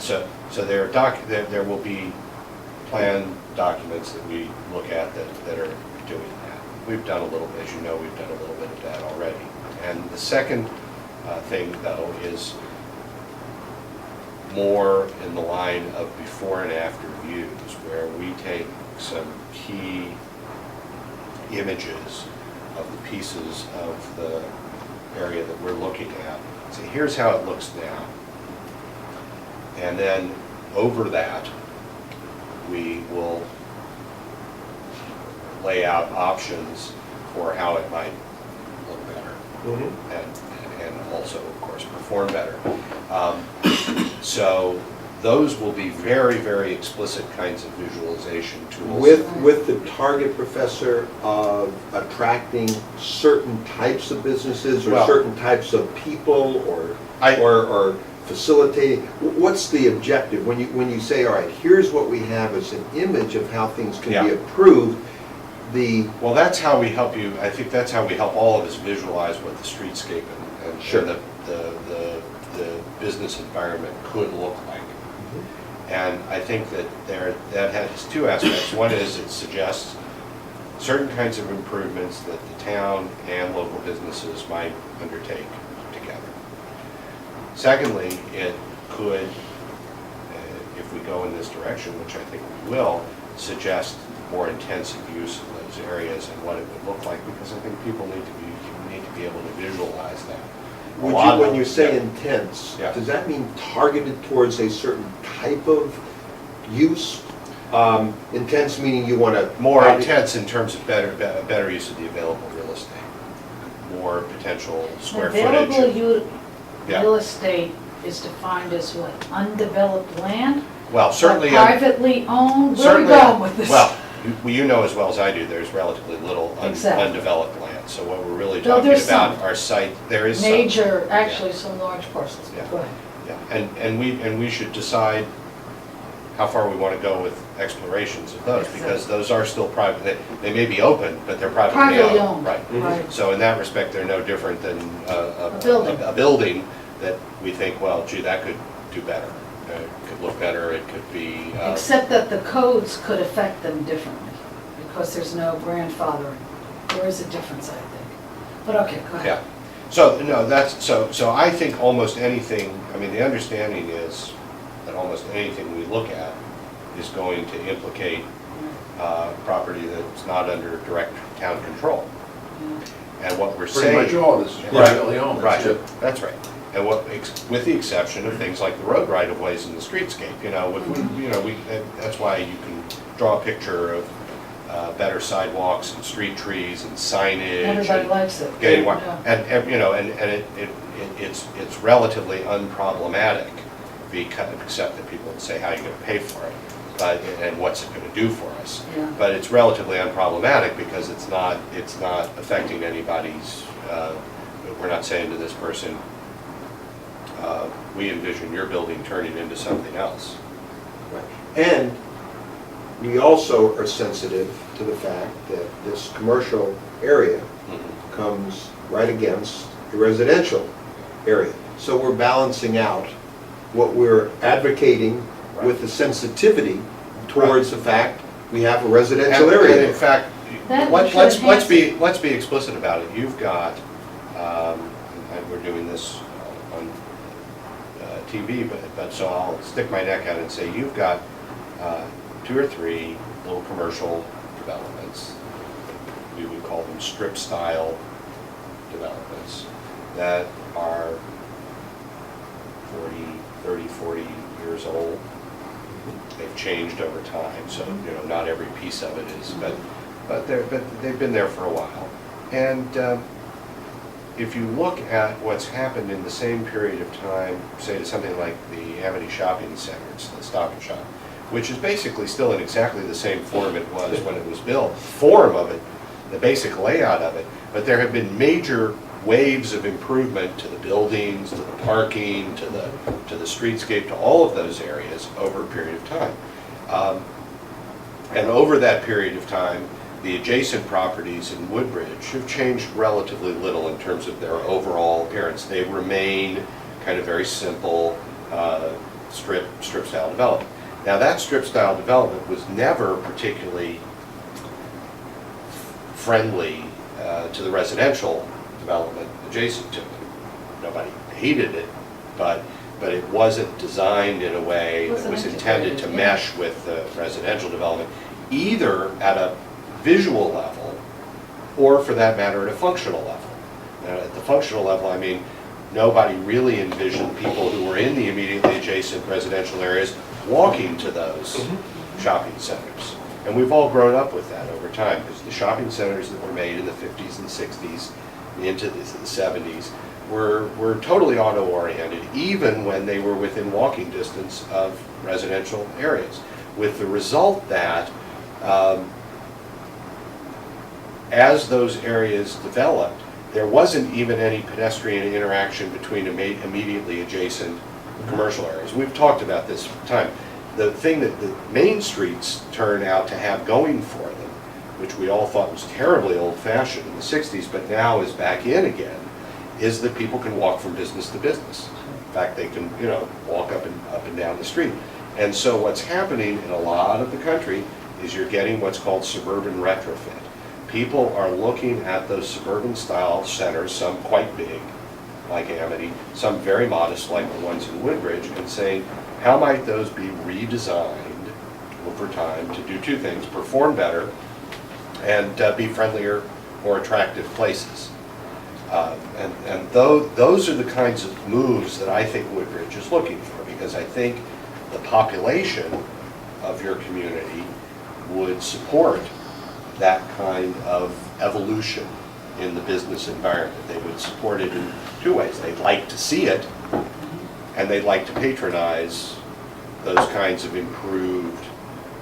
so there will be plan documents that we look at that are doing that. We've done a little, as you know, we've done a little bit of that already. And the second thing, though, is more in the line of before and after views, where we take some key images of the pieces of the area that we're looking at. So here's how it looks now. And then over that, we will lay out options for how it might look better. And also, of course, perform better. So those will be very, very explicit kinds of visualization tools. With the target, Professor, of attracting certain types of businesses or Well, certain types of people or facilitating, what's the objective? When you say, all right, here's what we have as an image of how things can be Yeah. approved, Well, that's how we help you, I think that's how we help all of us visualize what the streetscape and Sure. the business environment could look like. And I think that has two aspects. One is it suggests certain kinds of improvements that the town and local businesses might undertake together. Secondly, it could, if we go in this direction, which I think we will, suggest more intensive use of those areas and what it would look like, because I think people need to be able to visualize that. Would you, when you say intense, Yeah. does that mean targeted towards a certain type of use? Intense meaning you want to... More intense in terms of better use of the available real estate, more potential square footage. Available Yeah. real estate is defined as what, undeveloped land? Well, certainly. Privately owned? Where are we Certainly, going with this? well, you know as well as I do, there's relatively little Exactly. undeveloped land. So what we're really No, talking there's about some. are site, there is some. Major, actually some large parcels, Yeah. go ahead. Yeah, and we should decide how far we want to go with explorations of those, because those are still private. They may be open, but they're privately Privately owned. owned, Right. right. So in that respect, they're no different than A building. a building that we think, well, gee, that could do better. It could look better, it could be. Except that the codes could affect them differently, because there's no grandfathering. There is a difference, I think. But okay, go ahead. Yeah. So, no, so I think almost anything, I mean, the understanding is that almost anything we look at is going to implicate property that's not under direct town control. And what we're saying. Pretty much all this is Right, privately owned. Right, That's it. that's right. And with the exception of things like the road right-of-ways and the streetscape, that's why you can draw a picture of better sidewalks and street trees and signage. Everybody and likes it. getting Yeah. and it's relatively unproblematic, except that people would say, how are you going to pay for it? And what's it going to do for us? Yeah. But it's relatively unproblematic because it's not affecting anybody's, we're not saying to this person, we envision your building turning into something else. And we also are sensitive to the fact that this commercial area comes right against the residential area. So we're balancing out what we're advocating with the sensitivity towards the fact we have a residential And area. in fact, That let's should let's be explicit about it. You've got, and we're doing this on TV, but so I'll stick my neck out and say you've got 2 or 3 little commercial developments. We would call them strip-style developments that are 40 years old. They've changed over time, so not every piece of it is, but they've been there for a while. And if you look at what's happened in the same period of time, say to something like the Amity Shopping Centers, the Stop and Shop, which is basically still in exactly the same form it was when it was built, form of it, the basic layout of it, but there have been major waves of improvement to the buildings, to the parking, to the streetscape, to all of those areas over a period of time. And over that period of time, the adjacent properties in Woodbridge have changed relatively little in terms of their overall appearance. They remain kind of very simple strip-style development. Now that strip-style development was never particularly friendly to the residential development adjacent to it. Nobody hated it, but it wasn't designed in a way that was intended to mesh with the residential development, either at a visual level or, for that matter, at a functional level. Now, at the functional level, I mean, nobody really envisioned people who were in the immediately adjacent residential areas walking to those shopping centers. And we've all grown up with that over time, because the shopping centers that were made in the 50s and 60s into the 70s were totally auto-oriented, even when they were within walking distance of residential areas, with the result that as those areas developed, there wasn't even any pedestrian interaction between immediately adjacent commercial areas. We've talked about this time. The thing that the main streets turned out to have going for them, which we all thought was terribly old-fashioned in the 60s, but now is back in again, is that people can walk from business to business. In fact, they can, walk up and down the street. And so what's happening in a lot of the country is you're getting what's called suburban retrofit. People are looking at those suburban style centers, some quite big, like Amity, some very modest like the ones in Woodbridge, and saying, how might those be redesigned over time to do two things: perform better and be friendlier, more attractive places. And those are the kinds of moves that I think Woodbridge is looking for, because I think the population of your community would support that kind of evolution in the business environment. They would support it in two ways. They'd like to see it, and they'd like to patronize those kinds of improved,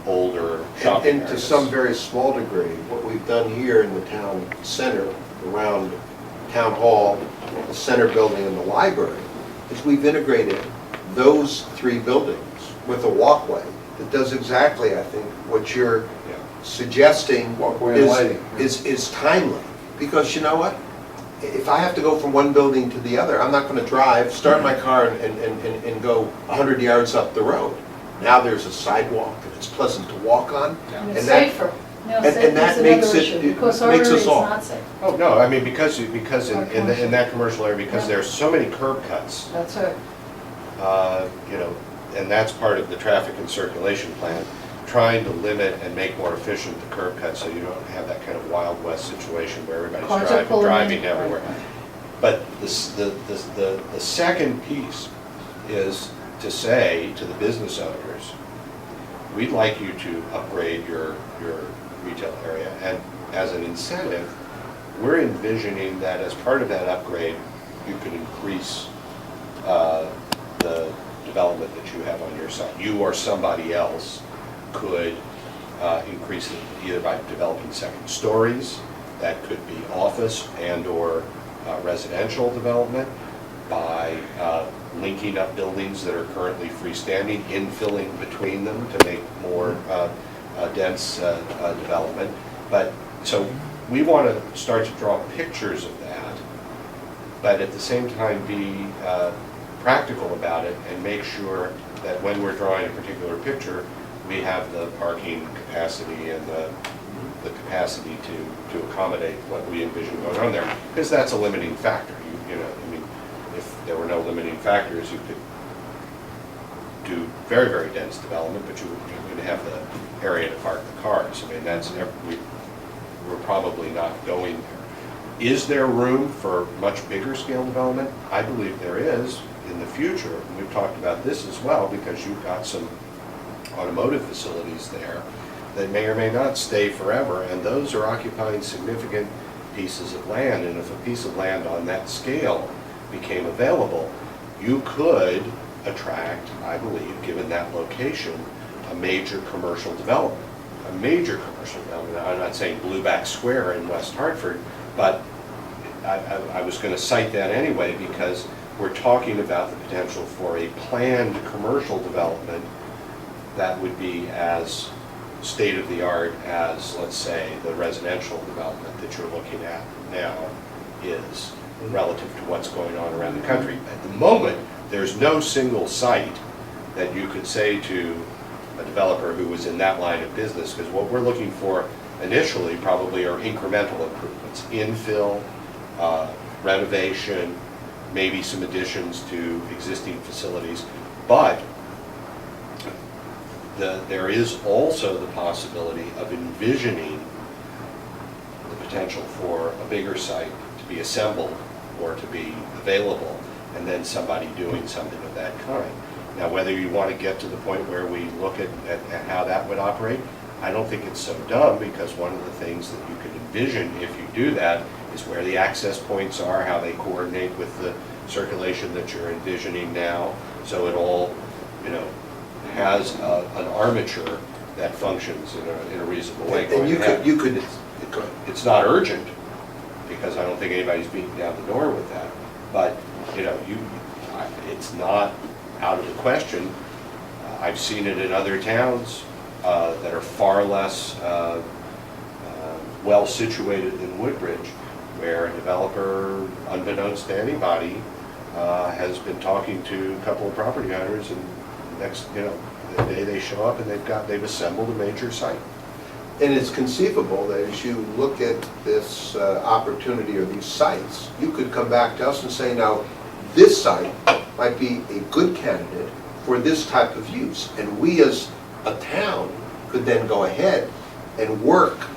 older shopping And to areas. some very small degree, what we've done here in the town center, around Town Hall, the center building and the library, is we've integrated those three buildings with a walkway that does exactly, I think, what you're Yeah. suggesting Walkway and lighting. is timely. Because you know what? If I have to go from one building to the other, I'm not going to drive, start my car and go 100 yards up the road. Now there's a sidewalk and it's pleasant to walk on. And And it's that- safer. No, and safety that is makes another it- issue, it because our makes area us is all- not safe. Oh, no, I mean, because in that commercial area, because Yeah. there's so many curb cuts, That's right. you know, and that's part of the traffic and circulation plan, trying to limit and make more efficient the curb cuts so you don't have that kind of Wild West situation where everybody's Cars are pulling in. driving everywhere. But the second piece is to say to the business owners, we'd like you to upgrade your retail area, and as an incentive, we're envisioning that as part of that upgrade, you could increase the development that you have on your site. You or somebody else could increase it either by developing second stories, that could be office and or residential development, by linking up buildings that are currently freestanding, infilling between them to make more dense development. But, so we want to start to draw pictures of that, but at the same time be practical about it and make sure that when we're drawing a particular picture, we have the parking capacity and the capacity to accommodate what we envision going on there, because that's a limiting factor. You know, I mean, if there were no limiting factors, you could do very, very dense development, but you would have the area to park the cars. I mean, we're probably not going there. Is there room for much bigger scale development? I believe there is in the future. We've talked about this as well, because you've got some automotive facilities there that may or may not stay forever, and those are occupying significant pieces of land. And if a piece of land on that scale became available, you could attract, I believe, given that location, a major commercial development. A major commercial development. I'm not saying Blueback Square in West Hartford, but I was going to cite that anyway, because we're talking about the potential for a planned commercial development that would be as state-of-the-art as, let's say, the residential development that you're looking at now is relative to what's going on around the country. At the moment, there's no single site that you could say to a developer who was in that line of business, because what we're looking for initially probably are incremental improvements, infill, renovation, maybe some additions to existing facilities, but there is also the possibility of envisioning the potential for a bigger site to be assembled or to be available, and then somebody doing something of that kind. Now, whether you want to get to the point where we look at how that would operate, I don't think it's so dumb, because one of the things that you can envision if you do that is where the access points are, how they coordinate with the circulation that you're envisioning now, so it all, you know, has an armature that functions in a reasonable way. And you could, It's not urgent, because I don't think anybody's beating down the door with that, but, you know, it's not out of the question. I've seen it in other towns that are far less well situated than Woodbridge, where a developer, unbeknownst to anybody, has been talking to a couple of property owners, and next, you know, the day they show up and they've assembled a major site. and it's conceivable that as you look at this opportunity or these sites, you could come back to us and say, now, this site might be a good candidate for this type of use. And we as a town could then go ahead and work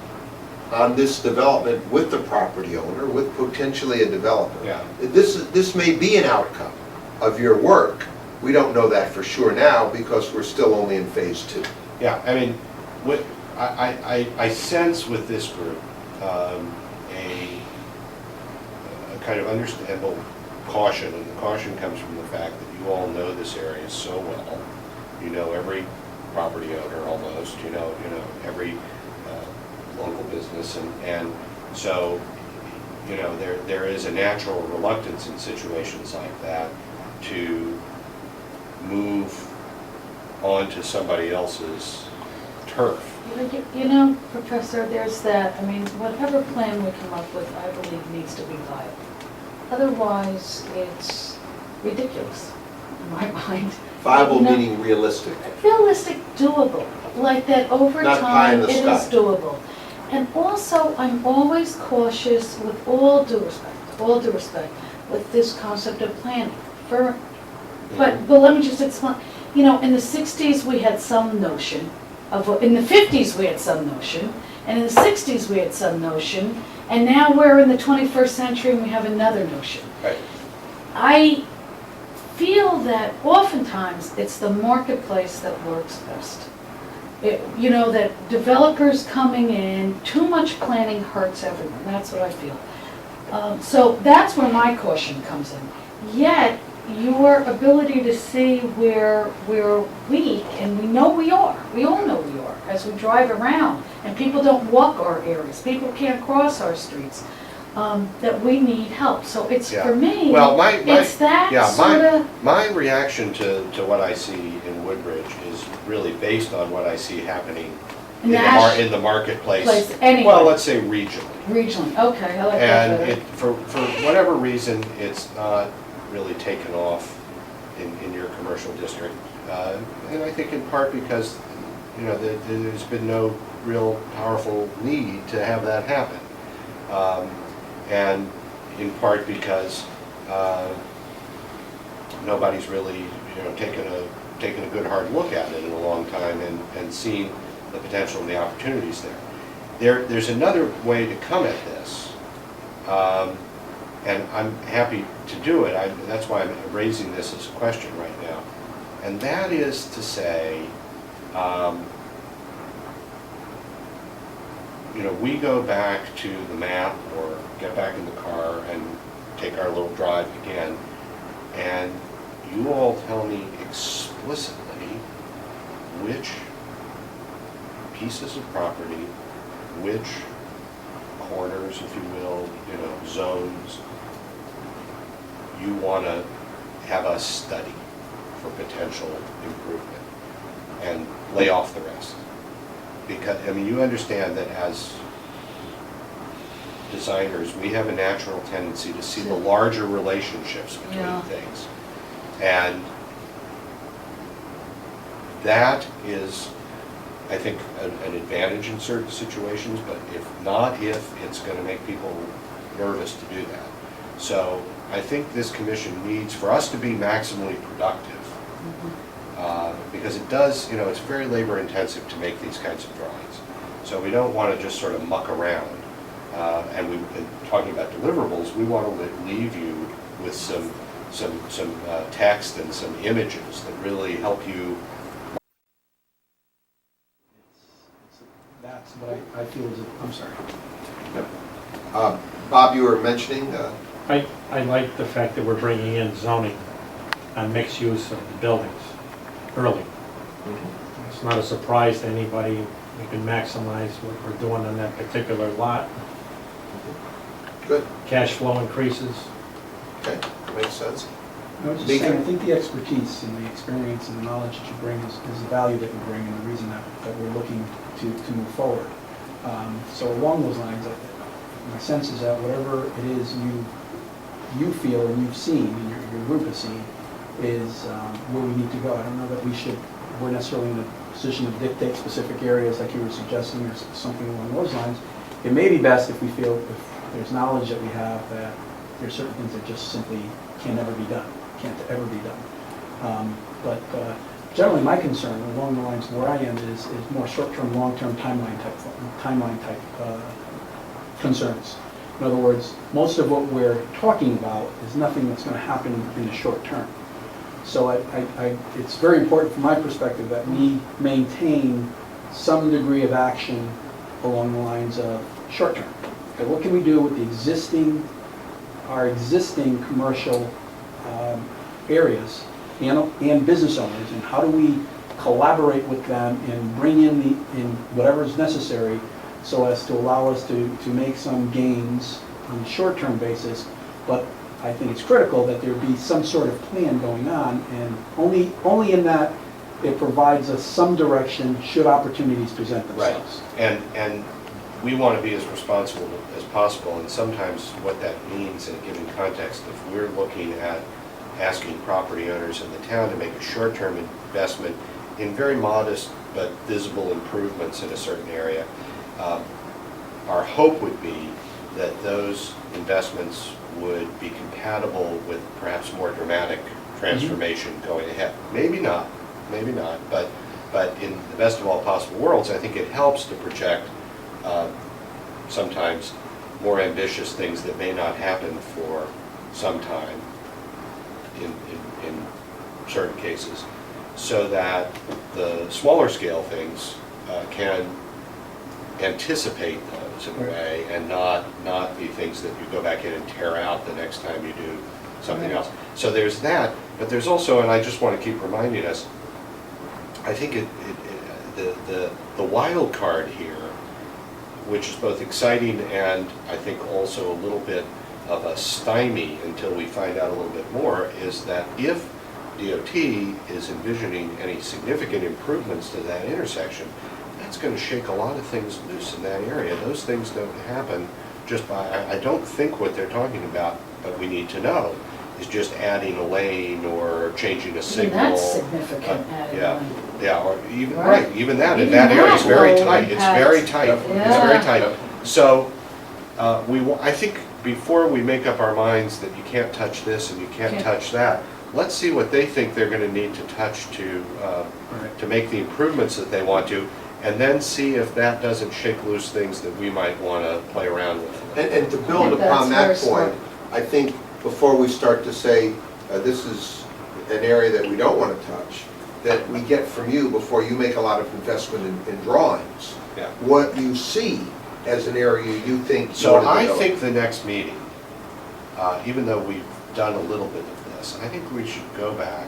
on this development with the property owner, with potentially a developer. Yeah. This may be an outcome of your work. We don't know that for sure now because we're still only in phase 2. Yeah, I mean, what, I sense with this group a kind of understandable caution, and the caution comes from the fact that you all know this area so well. You know every property owner almost, you know every local business, and so, you know, there is a natural reluctance in situations like that to move onto somebody else's turf. You know, Professor, there's that, I mean, whatever plan we come up with, I believe needs to be viable. Otherwise, it's ridiculous, in my mind. Viable You know, meaning realistic. realistic, doable, like that over Not pie in time, the it is sky. doable. And also, I'm always cautious, with all due respect, with this concept of planning. But let me just explain, you know, in the 60s, we had some notion of, in the 50s, we had some notion, and in the 60s, we had some notion, and now we're in the 21st century and we have another notion. Right. I feel that oftentimes it's the marketplace that works best. You know, that developers coming in, too much planning hurts everyone. That's what I feel. So that's where my caution comes in. Yet, your ability to see where we're weak, and we know we are, we all know we are, as we drive around, and people don't walk our areas, people can't cross our streets, that we need help. So it's, Yeah. for me, Well, it's that sort of... My reaction to what I see in Woodbridge is really based on what I see happening in the marketplace. Place anyway. Well, let's say regionally. Regionally, okay, I like that And better. it, for whatever reason, it's not really taken off in your commercial district. And I think in part because, you know, there's been no real powerful need to have that happen. And in part because nobody's really, you know, taken a good hard look at it in a long time and seen the potential and the opportunities there. There's another way to come at this, and I'm happy to do it. That's why I'm raising this as a question right now, and that is to say, you know, we go back to the map or get back in the car and take our little drive again, and you all tell me explicitly which pieces of property, which corners, if you will, you know, zones, you want to have us study for potential improvement and lay off the rest. Because, I mean, you understand that as designers, we have a natural tendency to see the larger relationships between things. And that is, I think, an advantage in certain situations, but if it's going to make people nervous to do that. So I think this commission needs, for us to be maximally productive, because it does, you know, it's very labor intensive to make these kinds of drawings. So we don't want to just sort of muck around. And we've been talking about deliverables. We want to leave you with some text and some images that really help you. That's what I feel is, I'm sorry. Bob, you were mentioning, I like the fact that we're bringing in zoning on mixed use of the buildings early. It's not a surprise to anybody. We can maximize what we're doing on that particular lot. good, Cash flow increases. okay, that makes sense. I was just saying, I think the expertise and the experience and the knowledge that you bring is the value that you bring and the reason that we're looking to move forward. So along those lines, my sense is that whatever it is you feel and you've seen, and your group has seen, is where we need to go. I don't know that we're necessarily in a position to dictate specific areas like you were suggesting or something along those lines. It may be best if we feel, if there's knowledge that we have, that there's certain things that just simply can never be done, can't ever be done. But generally, my concern along the lines of where I am is more short-term, long-term timeline type concerns. In other words, most of what we're talking about is nothing that's going to happen in the short term. So it's very important from my perspective that we maintain some degree of action along the lines of short term. Okay, what can we do with our existing commercial areas and business owners, and how do we collaborate with them and bring in whatever is necessary so as to allow us to make some gains on a short-term basis. But I think it's critical that there be some sort of plan going on, and only in that it provides us some direction should opportunities present themselves. Right, and we want to be as responsible as possible, and sometimes what that means in a given context, if we're looking at asking property owners in the town to make a short-term investment in very modest but visible improvements in a certain area, our hope would be that those investments would be compatible with perhaps more dramatic transformation going ahead. Maybe not, but in the best of all possible worlds, I think it helps to project sometimes more ambitious things that may not happen for some time in certain cases, so that the smaller scale things can anticipate those in a way, and not be things that you go back in and tear out the next time you do something else. So there's that, but there's also, and I just want to keep reminding us, I think the wild card here, which is both exciting and I think also a little bit of a stymie until we find out a little bit more, is that if DOT is envisioning any significant improvements to that intersection, that's going to shake a lot of things loose in that area. Those things don't happen just by, I don't think what they're talking about, but we need to know, is just adding a lane or changing a signal. And that's significant adding a lane. Yeah, or even, Right. right, even that, in Even that area is that very will tight. It's impact- very tight. It's very Yeah. tight. So, I think before we make up our minds that you can't touch this and you can't touch that, let's see what they think they're going to need to touch to make the improvements that they want to, and then see if that doesn't shake loose things that we might want to play around with. And to build Yeah, upon that that's very point, I think before we start to say, this is an area that we don't want to touch, that we get from you before you make a lot of investment in drawings, Yeah. what you see as an area you think. you So want to I develop. think the next meeting, even though we've done a little bit of this, I think we should go back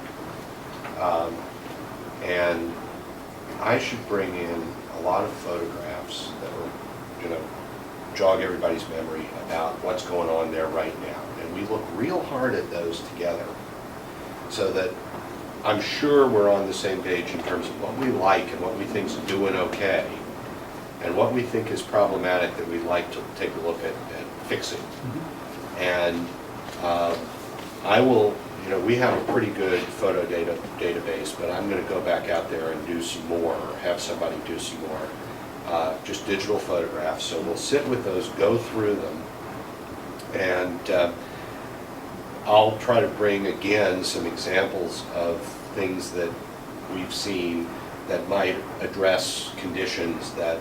and I should bring in a lot of photographs that will, jog everybody's memory about what's going on there right now. And we look real hard at those together so that I'm sure we're on the same page in terms of what we like and what we think's doing okay, and what we think is problematic that we'd like to take a look at fixing. And I will, we have a pretty good photo database, but I'm going to go back out there and do some more, or have somebody do some more, just digital photographs. So we'll sit with those, go through them, and I'll try to bring again some examples of things that we've seen that might address conditions that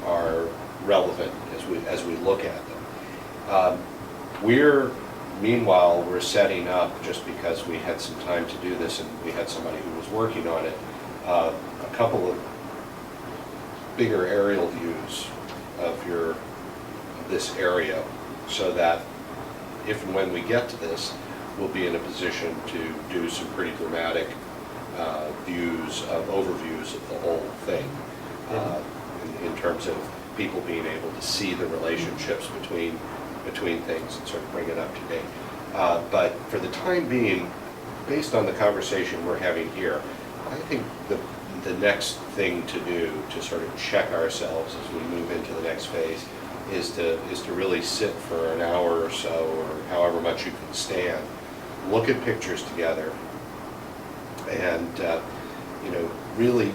are relevant as we look at them. Meanwhile, we're setting up, just because we had some time to do this and we had somebody who was working on it, a couple of bigger aerial views of this area, so that if and when we get to this, we'll be in a position to do some pretty dramatic overviews of the whole thing, in terms of people being able to see the relationships between things and sort of bring it up to date. But for the time being, based on the conversation we're having here, I think the next thing to do to sort of check ourselves as we move into the next phase is to really sit for an hour or so, or however much you can stand, look at pictures together, and really,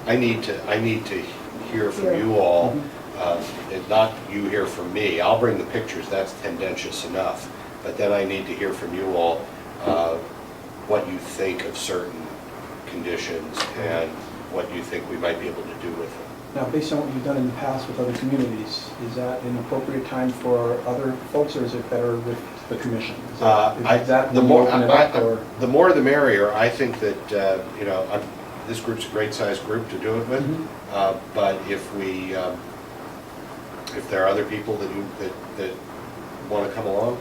I need to hear from you all, and not you hear from me. I'll bring the pictures, that's tendentious enough, but then I need to hear from you all what you think of certain conditions and what you think we might be able to do with them. Now, based on what you've done in the past with other communities, is that an appropriate time for other folks, or is it better with the commission? Is that The when you more open it up, or? the more the merrier. I think that, you know, this group's a great sized group to do it with, but if there are other people that want to come along,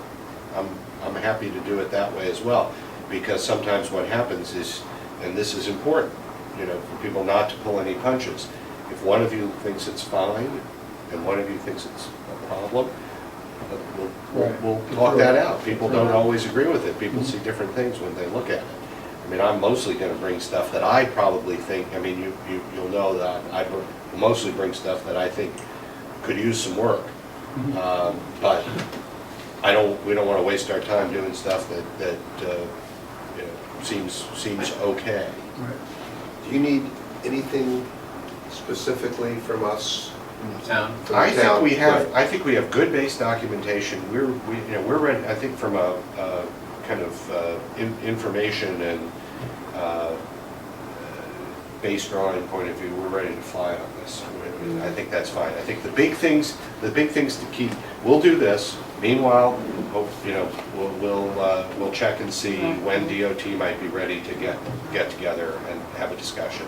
I'm happy to do it that way as well, because sometimes what happens is, and this is important, you know, for people not to pull any punches. If one of you thinks it's fine and one of you thinks it's a problem, we'll talk that out. People don't always agree with it. People see different things when they look at it. I mean, I'm mostly going to bring stuff that I probably think, I mean, you'll know that I mostly bring stuff that I think could use some work. But we don't want to waste our time doing stuff that you know, seems okay. Do you need anything specifically from us? From the town? From the I think town? we have. Right. I think we have good base documentation. We're ready. I think from a kind of information and base drawing point of view, we're ready to fly on this. I think that's fine. I think the big things to keep. We'll do this. Meanwhile, you know, we'll check and see when DOT might be ready to get together and have a discussion.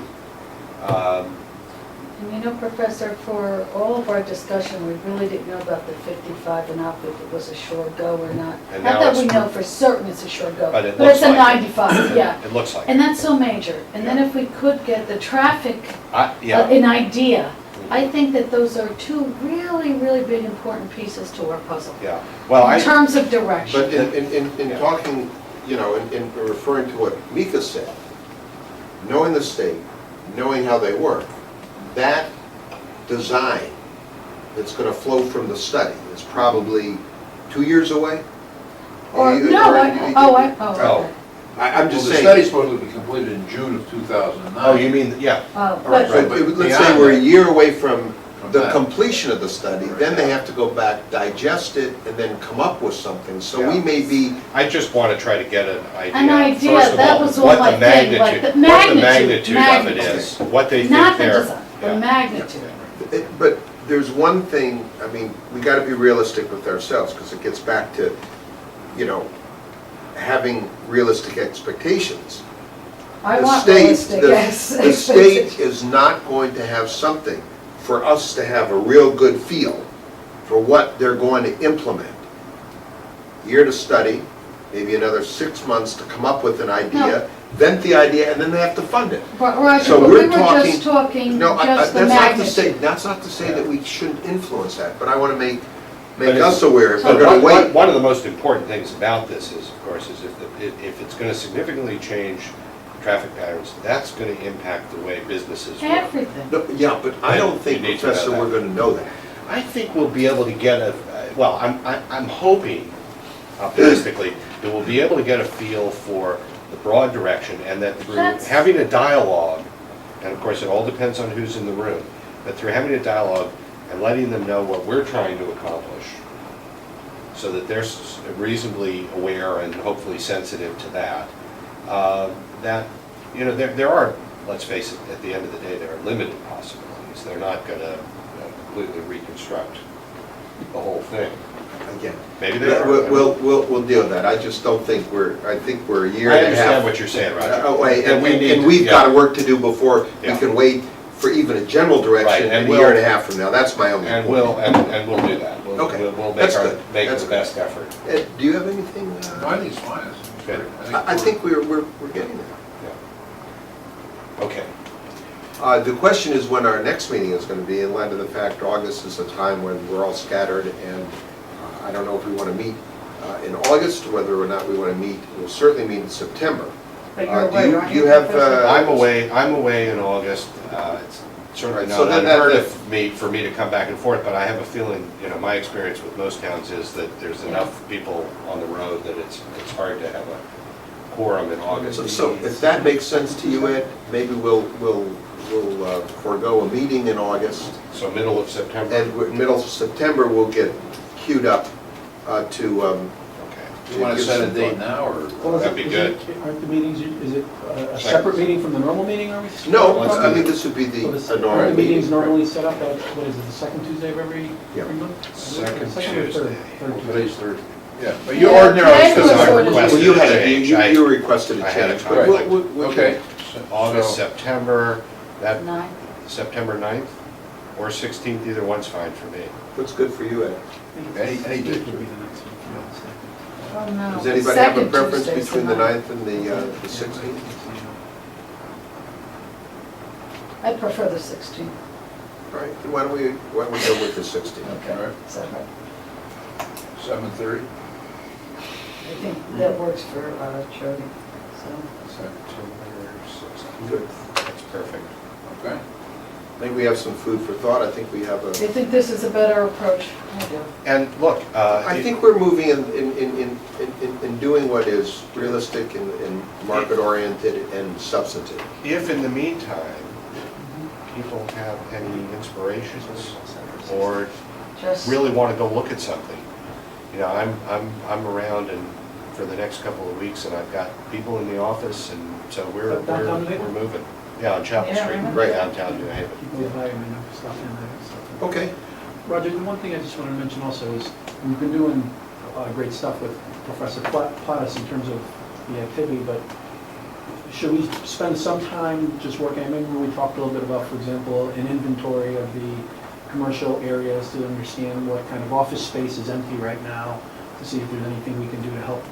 And you know, Professor, for all of our discussion, we really didn't know about the 55 and up, if it was a sure go or not. And Not now that it's- we know for certain it's a sure go, But it but it's looks a like it. 95, yeah. It looks like. And that's so major. And then if we could get the traffic, Yeah. an idea, I think that those are two really, really big important pieces to our puzzle. Yeah. Well, In terms of direction. But in talking, you know, in referring to what Mika said, knowing the state, knowing how they work, that design that's going to flow from the study is probably 2 years away? Or, You- no, or- okay. Oh. I'm Well, just the saying. study's supposed to be completed in June of 2009. Oh, you mean, yeah. Oh, All right, but, So But let's say beyond we're a that- year away from the that. completion of the study, then they have to go back, digest it, and then come up with something. So we Yeah. may be, I just want to try to get an idea. An idea, first of that all, was all what my the thing, like magnitude- the What the magnitude, magnitude of it is, what they think not the they're. design, the yeah. magnitude. but there's one thing, I mean, we got to be realistic with ourselves, because it gets back to, you know, having realistic expectations. I The want state- realistic, the- yes. The state is not going to have something for us to have a real good feel for what they're going to implement. Year to study, maybe another 6 months to come up with an idea, vent the idea, and then they have to fund it. But Roger, So but we're we were just talking No, just the that's not to say, magnitude. that's not to say that we shouldn't influence that, but I want to make But it's- us aware, if So we're going to wait. One of the most important things about this is, of course, is if it's going to significantly change traffic patterns, that's going to impact the way businesses work. Everything. No, yeah, but I don't think, You need to know Professor, that. we're going to know that. I think we'll be able to get well, I'm hoping, optimistically, that we'll be able to get a feel for the broad direction, and that through That's- having a dialogue, and of course, it all depends on who's in the room, but through having a dialogue and letting them know what we're trying to accomplish, so that they're reasonably aware and hopefully sensitive to that, that, you know, there are, let's face it, at the end of the day, there are limited possibilities. They're not going to completely reconstruct the whole thing. Again, Maybe they are. we'll deal with that. I just don't think I think we're a year I and a understand half what you're saying, Roger. away, And we need and to- we've yeah. got work to do before we Yeah. can wait for even a general Right, direction and a year and we'll- a half from now. That's my only And point. we'll do that. Okay. We'll That's make good. That's the good. best effort. Ed, do you have anything? No, I think it's fine. It's Good. I think we're getting there. Okay. The question is when our next meeting is going to be, in light of the fact August is a time when we're all scattered, and I don't know if we want to meet in August, whether or not we want to meet. We'll certainly meet in September. But you're do away, you- aren't do you you, have, Professor? I'm away in August. It's certainly Right, so not then unheard that- for me to come back and forth, but I have a feeling, you know, my experience with most towns is that there's enough people on the road that it's hard to have a quorum in August. So if that makes sense to you, Ed, maybe we'll forego a meeting in August, So middle of September? and middle of September, we'll get queued up to Okay. You want to give set a some date thought. now, or? Well, is That'd it- be is good. it- Aren't the meetings, is it a Second. separate meeting from the normal meeting, are we? No, Let's do I mean, that. this would be the, So a the normal meetings meeting. normally set up at, what is it, the second Tuesday of every Yeah. month? Second or Tuesday. third Well, Tuesday? today's Thursday. Yeah, but you Yeah, ordinarily today set was a sort of- Well, you had, Change. you requested a I had a change. but conflict. we'll- Okay. August, So- September, that, 9. September 9th or 16th, either one's fine for me. What's good for you, Ed? Any Would date. be the next one, if I'm not mistaken. Oh, no. Does anybody have a Second preference Tuesday's between the 9th. 9th and the 16th? I prefer the 16th. All right, then why don't we go with the 16th? All right, Is that right? 7:30? I think that works for Jody, so. September 16th. Good. That's perfect. Okay. I think we have some food for thought. I think we have Do a, you think this is a better approach? I do. And look, I think we're moving in doing what is realistic and market-oriented and substantive. if in the meantime, people have any inspirations or Just, really want to go look at something, you know, I'm around and for the next couple of weeks, and I've got people in the office, and so we're Downtown New Haven? moving. Yeah, on Chapel Yeah, Street, right. right downtown New Haven. People that I mean, I've stopped in there and stuff. Okay. Roger, the one thing I just wanted to mention also is, we've been doing great stuff with Professor Plattus in terms of the activity, but should we spend some time just working, I remember we talked a little bit about, for example, an inventory of the commercial areas to understand what kind of office space is empty right now, to see if there's anything we can do to help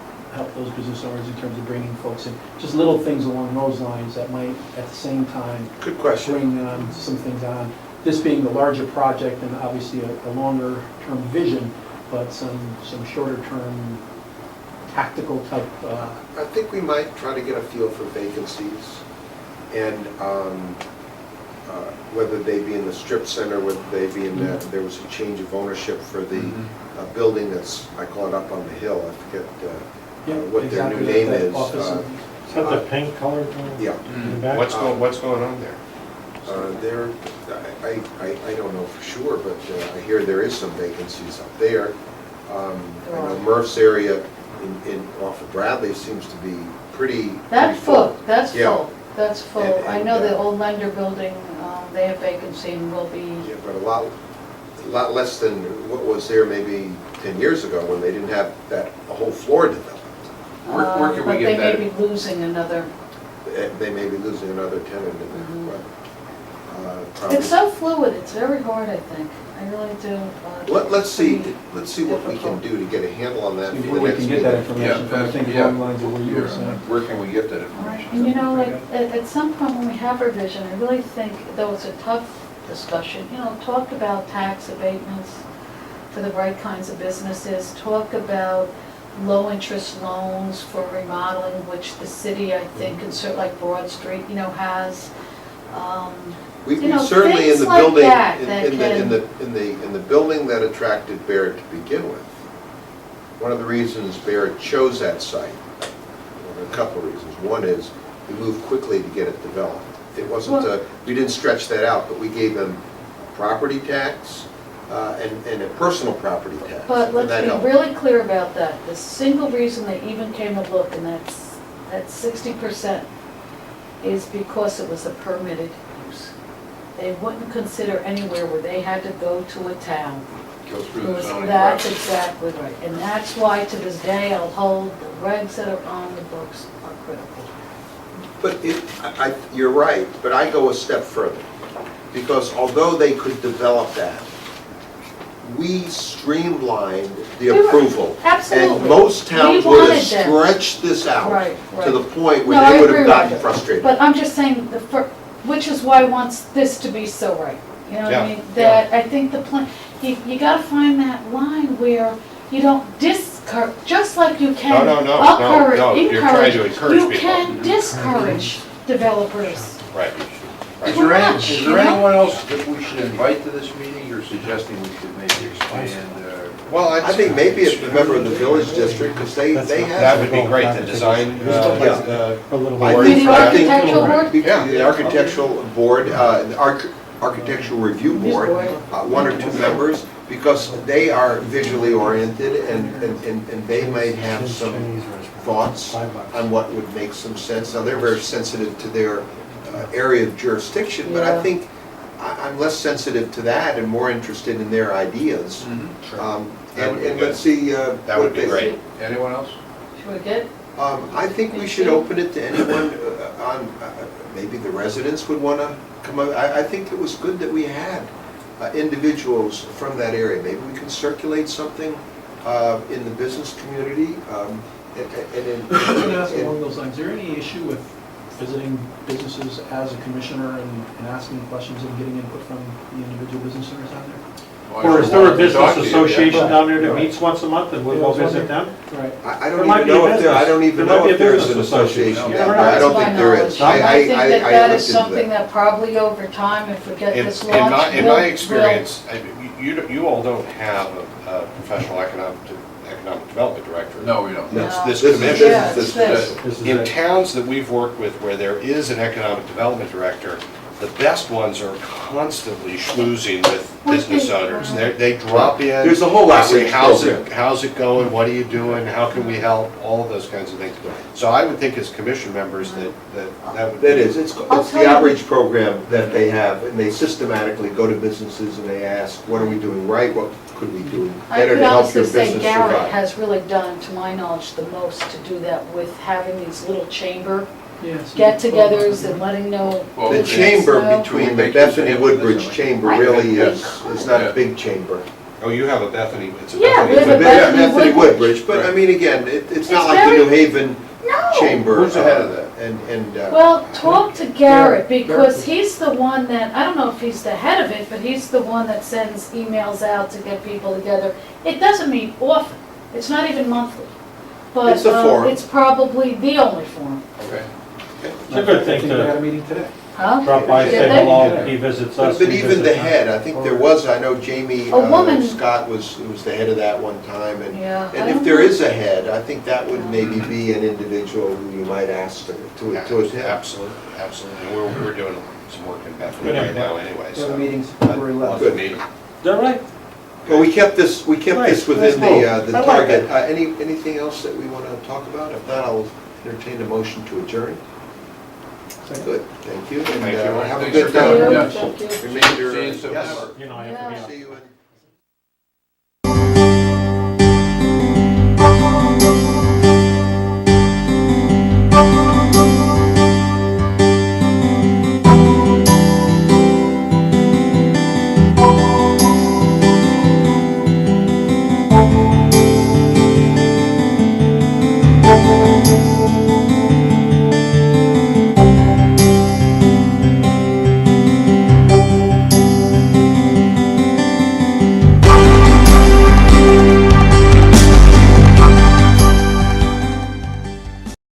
those business owners in terms of bringing folks in. Just little things along those lines that might, at the same time, Good question. bring some things on. This being the larger project and obviously a longer term vision, but some shorter term tactical type, I think we might try to get a feel for vacancies and whether they be in the strip center, whether they be in that, there was a change of ownership for the building that's, I call it up on the hill, I forget what their new exactly, name that is. office. Is that the pink colored one? Yeah, In the back? What's going on there? there, I don't know for sure, but I hear there is some vacancies up there. I know Murph's area off of Bradley seems to be pretty that's full, that's Yeah. full, that's full. And- I know and, the old lender building, they have vacancy and will be, Yeah, but a lot less than what was there maybe 10 years ago when they didn't have a whole floor developed. Where can we but get they may that? be losing another. They may be losing another tenant in Mhm. there, but It's so fluid, it's very hard, I think. I really do. let's see pretty what we can do to get a handle on that see for where the we next can get that meeting. information from, I think Yeah. along the lines of what you were saying. Where can we get that All right, information? and you know, like, at some point when we have our vision, I really think, though it's a tough discussion, talk about tax abatements for the right kinds of businesses, talk about low-interest loans for remodeling, which the city, I think, and sort of like Broad Street, has. We You know, certainly in things the like building, that in the building that attracted Barrett to begin with. One of the reasons Barrett chose that site, well, a couple of reasons. One is we moved quickly to get it developed. It wasn't, Well- we didn't stretch that out, but we gave them a property tax and a personal property tax. But and let's that be helped. really clear about that. The single reason they even came to look, and that's 60%, is because it was a permitted use. They wouldn't consider anywhere where they had to go to a town. Go through the zoning That's process. exactly right. And that's why to this day I'll hold the regs that are on the books are critical. But you're right, but I go a step further. Because although they could develop that, we streamlined the We were- approval. Absolutely. And most towns We would wanted have them. stretched this out Right, to the right. point where No, I they would agree, have gotten Roger. frustrated. But I'm just saying, which is why I want this to be so right. You know what I Yeah, mean? That I think the plan, you gotta find that line where you don't discourage, just like you can No, encourage, you're trying to encourage you people. can discourage developers. Right. Is Too there much, is you there know? anyone else that we should invite to this meeting? You're suggesting we should maybe expand, Well, I think maybe a member of the village district, because they that have. would be great, the design, A little I more. think- The I think- architectural board? The architectural board, the architectural review board, one or two members, because they are visually oriented and they might have some thoughts on what would make some sense. Now, they're very sensitive to their area of jurisdiction, but I Yeah. think I'm less sensitive to that and more interested in their ideas. That would be And good. let's see. That would be great. Anyone else? Should we get? I think we should open it to anyone on, maybe the residents would want to come up. I think it was good that we had individuals from that area. Maybe we can circulate something in the business community. I was going to ask along those lines, is there any issue with visiting businesses as a commissioner and asking questions and getting input from the individual business owners out there? Or is there a business Talk to you, yeah. association down there that Right. meets once a month and we'll go visit them? Right. I There don't might even be a know if there, I business. don't even There might know be if a there's an business association. association. Yeah, Never I don't To my think there is. knowledge. I think that I that looked is into something that probably over time, if we get this In launched, my will- experience, you all don't have a professional economic development director. No, we don't. No. It's this This is- commission. Yeah, this- it's this. This is In it. towns that we've worked with where there is an economic development director, the best ones are constantly schmoozing with business owners. They drop in. There's a whole they say, outreach program. How's it going? What are you doing? How can we help? All of those kinds of things. So I would think as commission members that would. That is, it's I'll the tell you- outreach program that they have, and they systematically go to businesses and they ask, what are we doing right? What could we do I better could to help honestly your say business Garrett survive? has really done, to my knowledge, the most to do that with having these little chamber Yeah, so- get-togethers and letting know. Well, The it's- chamber Well- between the Make use of Bethany him, Woodbridge doesn't it? chamber I really think is not Yeah. a big chamber. Oh, you have a Bethany, it's a Yeah, we Bethany. have a Yeah, Bethany Bethany Woodbridge. Woodbridge, but I mean, again, it's not It's like the very- New Haven No! chamber. Who's ahead of that? And, Well, talk to Garrett, Garrett. because he's the one that, I don't know if he's the head of it, but he's the one that sends emails out to get people together. It doesn't meet often, it's not even monthly. But It's a forum. it's probably the only forum. Okay. It's a good I thing think they had a to meeting today. Huh? drop by, Did say they? hello, he visits us. but we even visit the them. head, I think there was, I know Jamie A woman- Scott was the head of that one time, and Yeah. I and if don't there know. is a head, I think that would maybe be an individual who you might ask to attend. Absolutely, absolutely. We're doing some work in Bethany Good right input. now anyway, We have a so. meeting February I'd love 11th. to meet 'em. Is that right? Well, we kept this Nice, within nice the move. I like target. it. Anything else that we want to talk about? If not, I'll entertain a motion to adjourn. Good, thank you. And, Thank you. have a Thanks good for coming. time. Yeah. Thank you. Remainder, See you in yes. September. You know, I have to Yeah. be out. See you in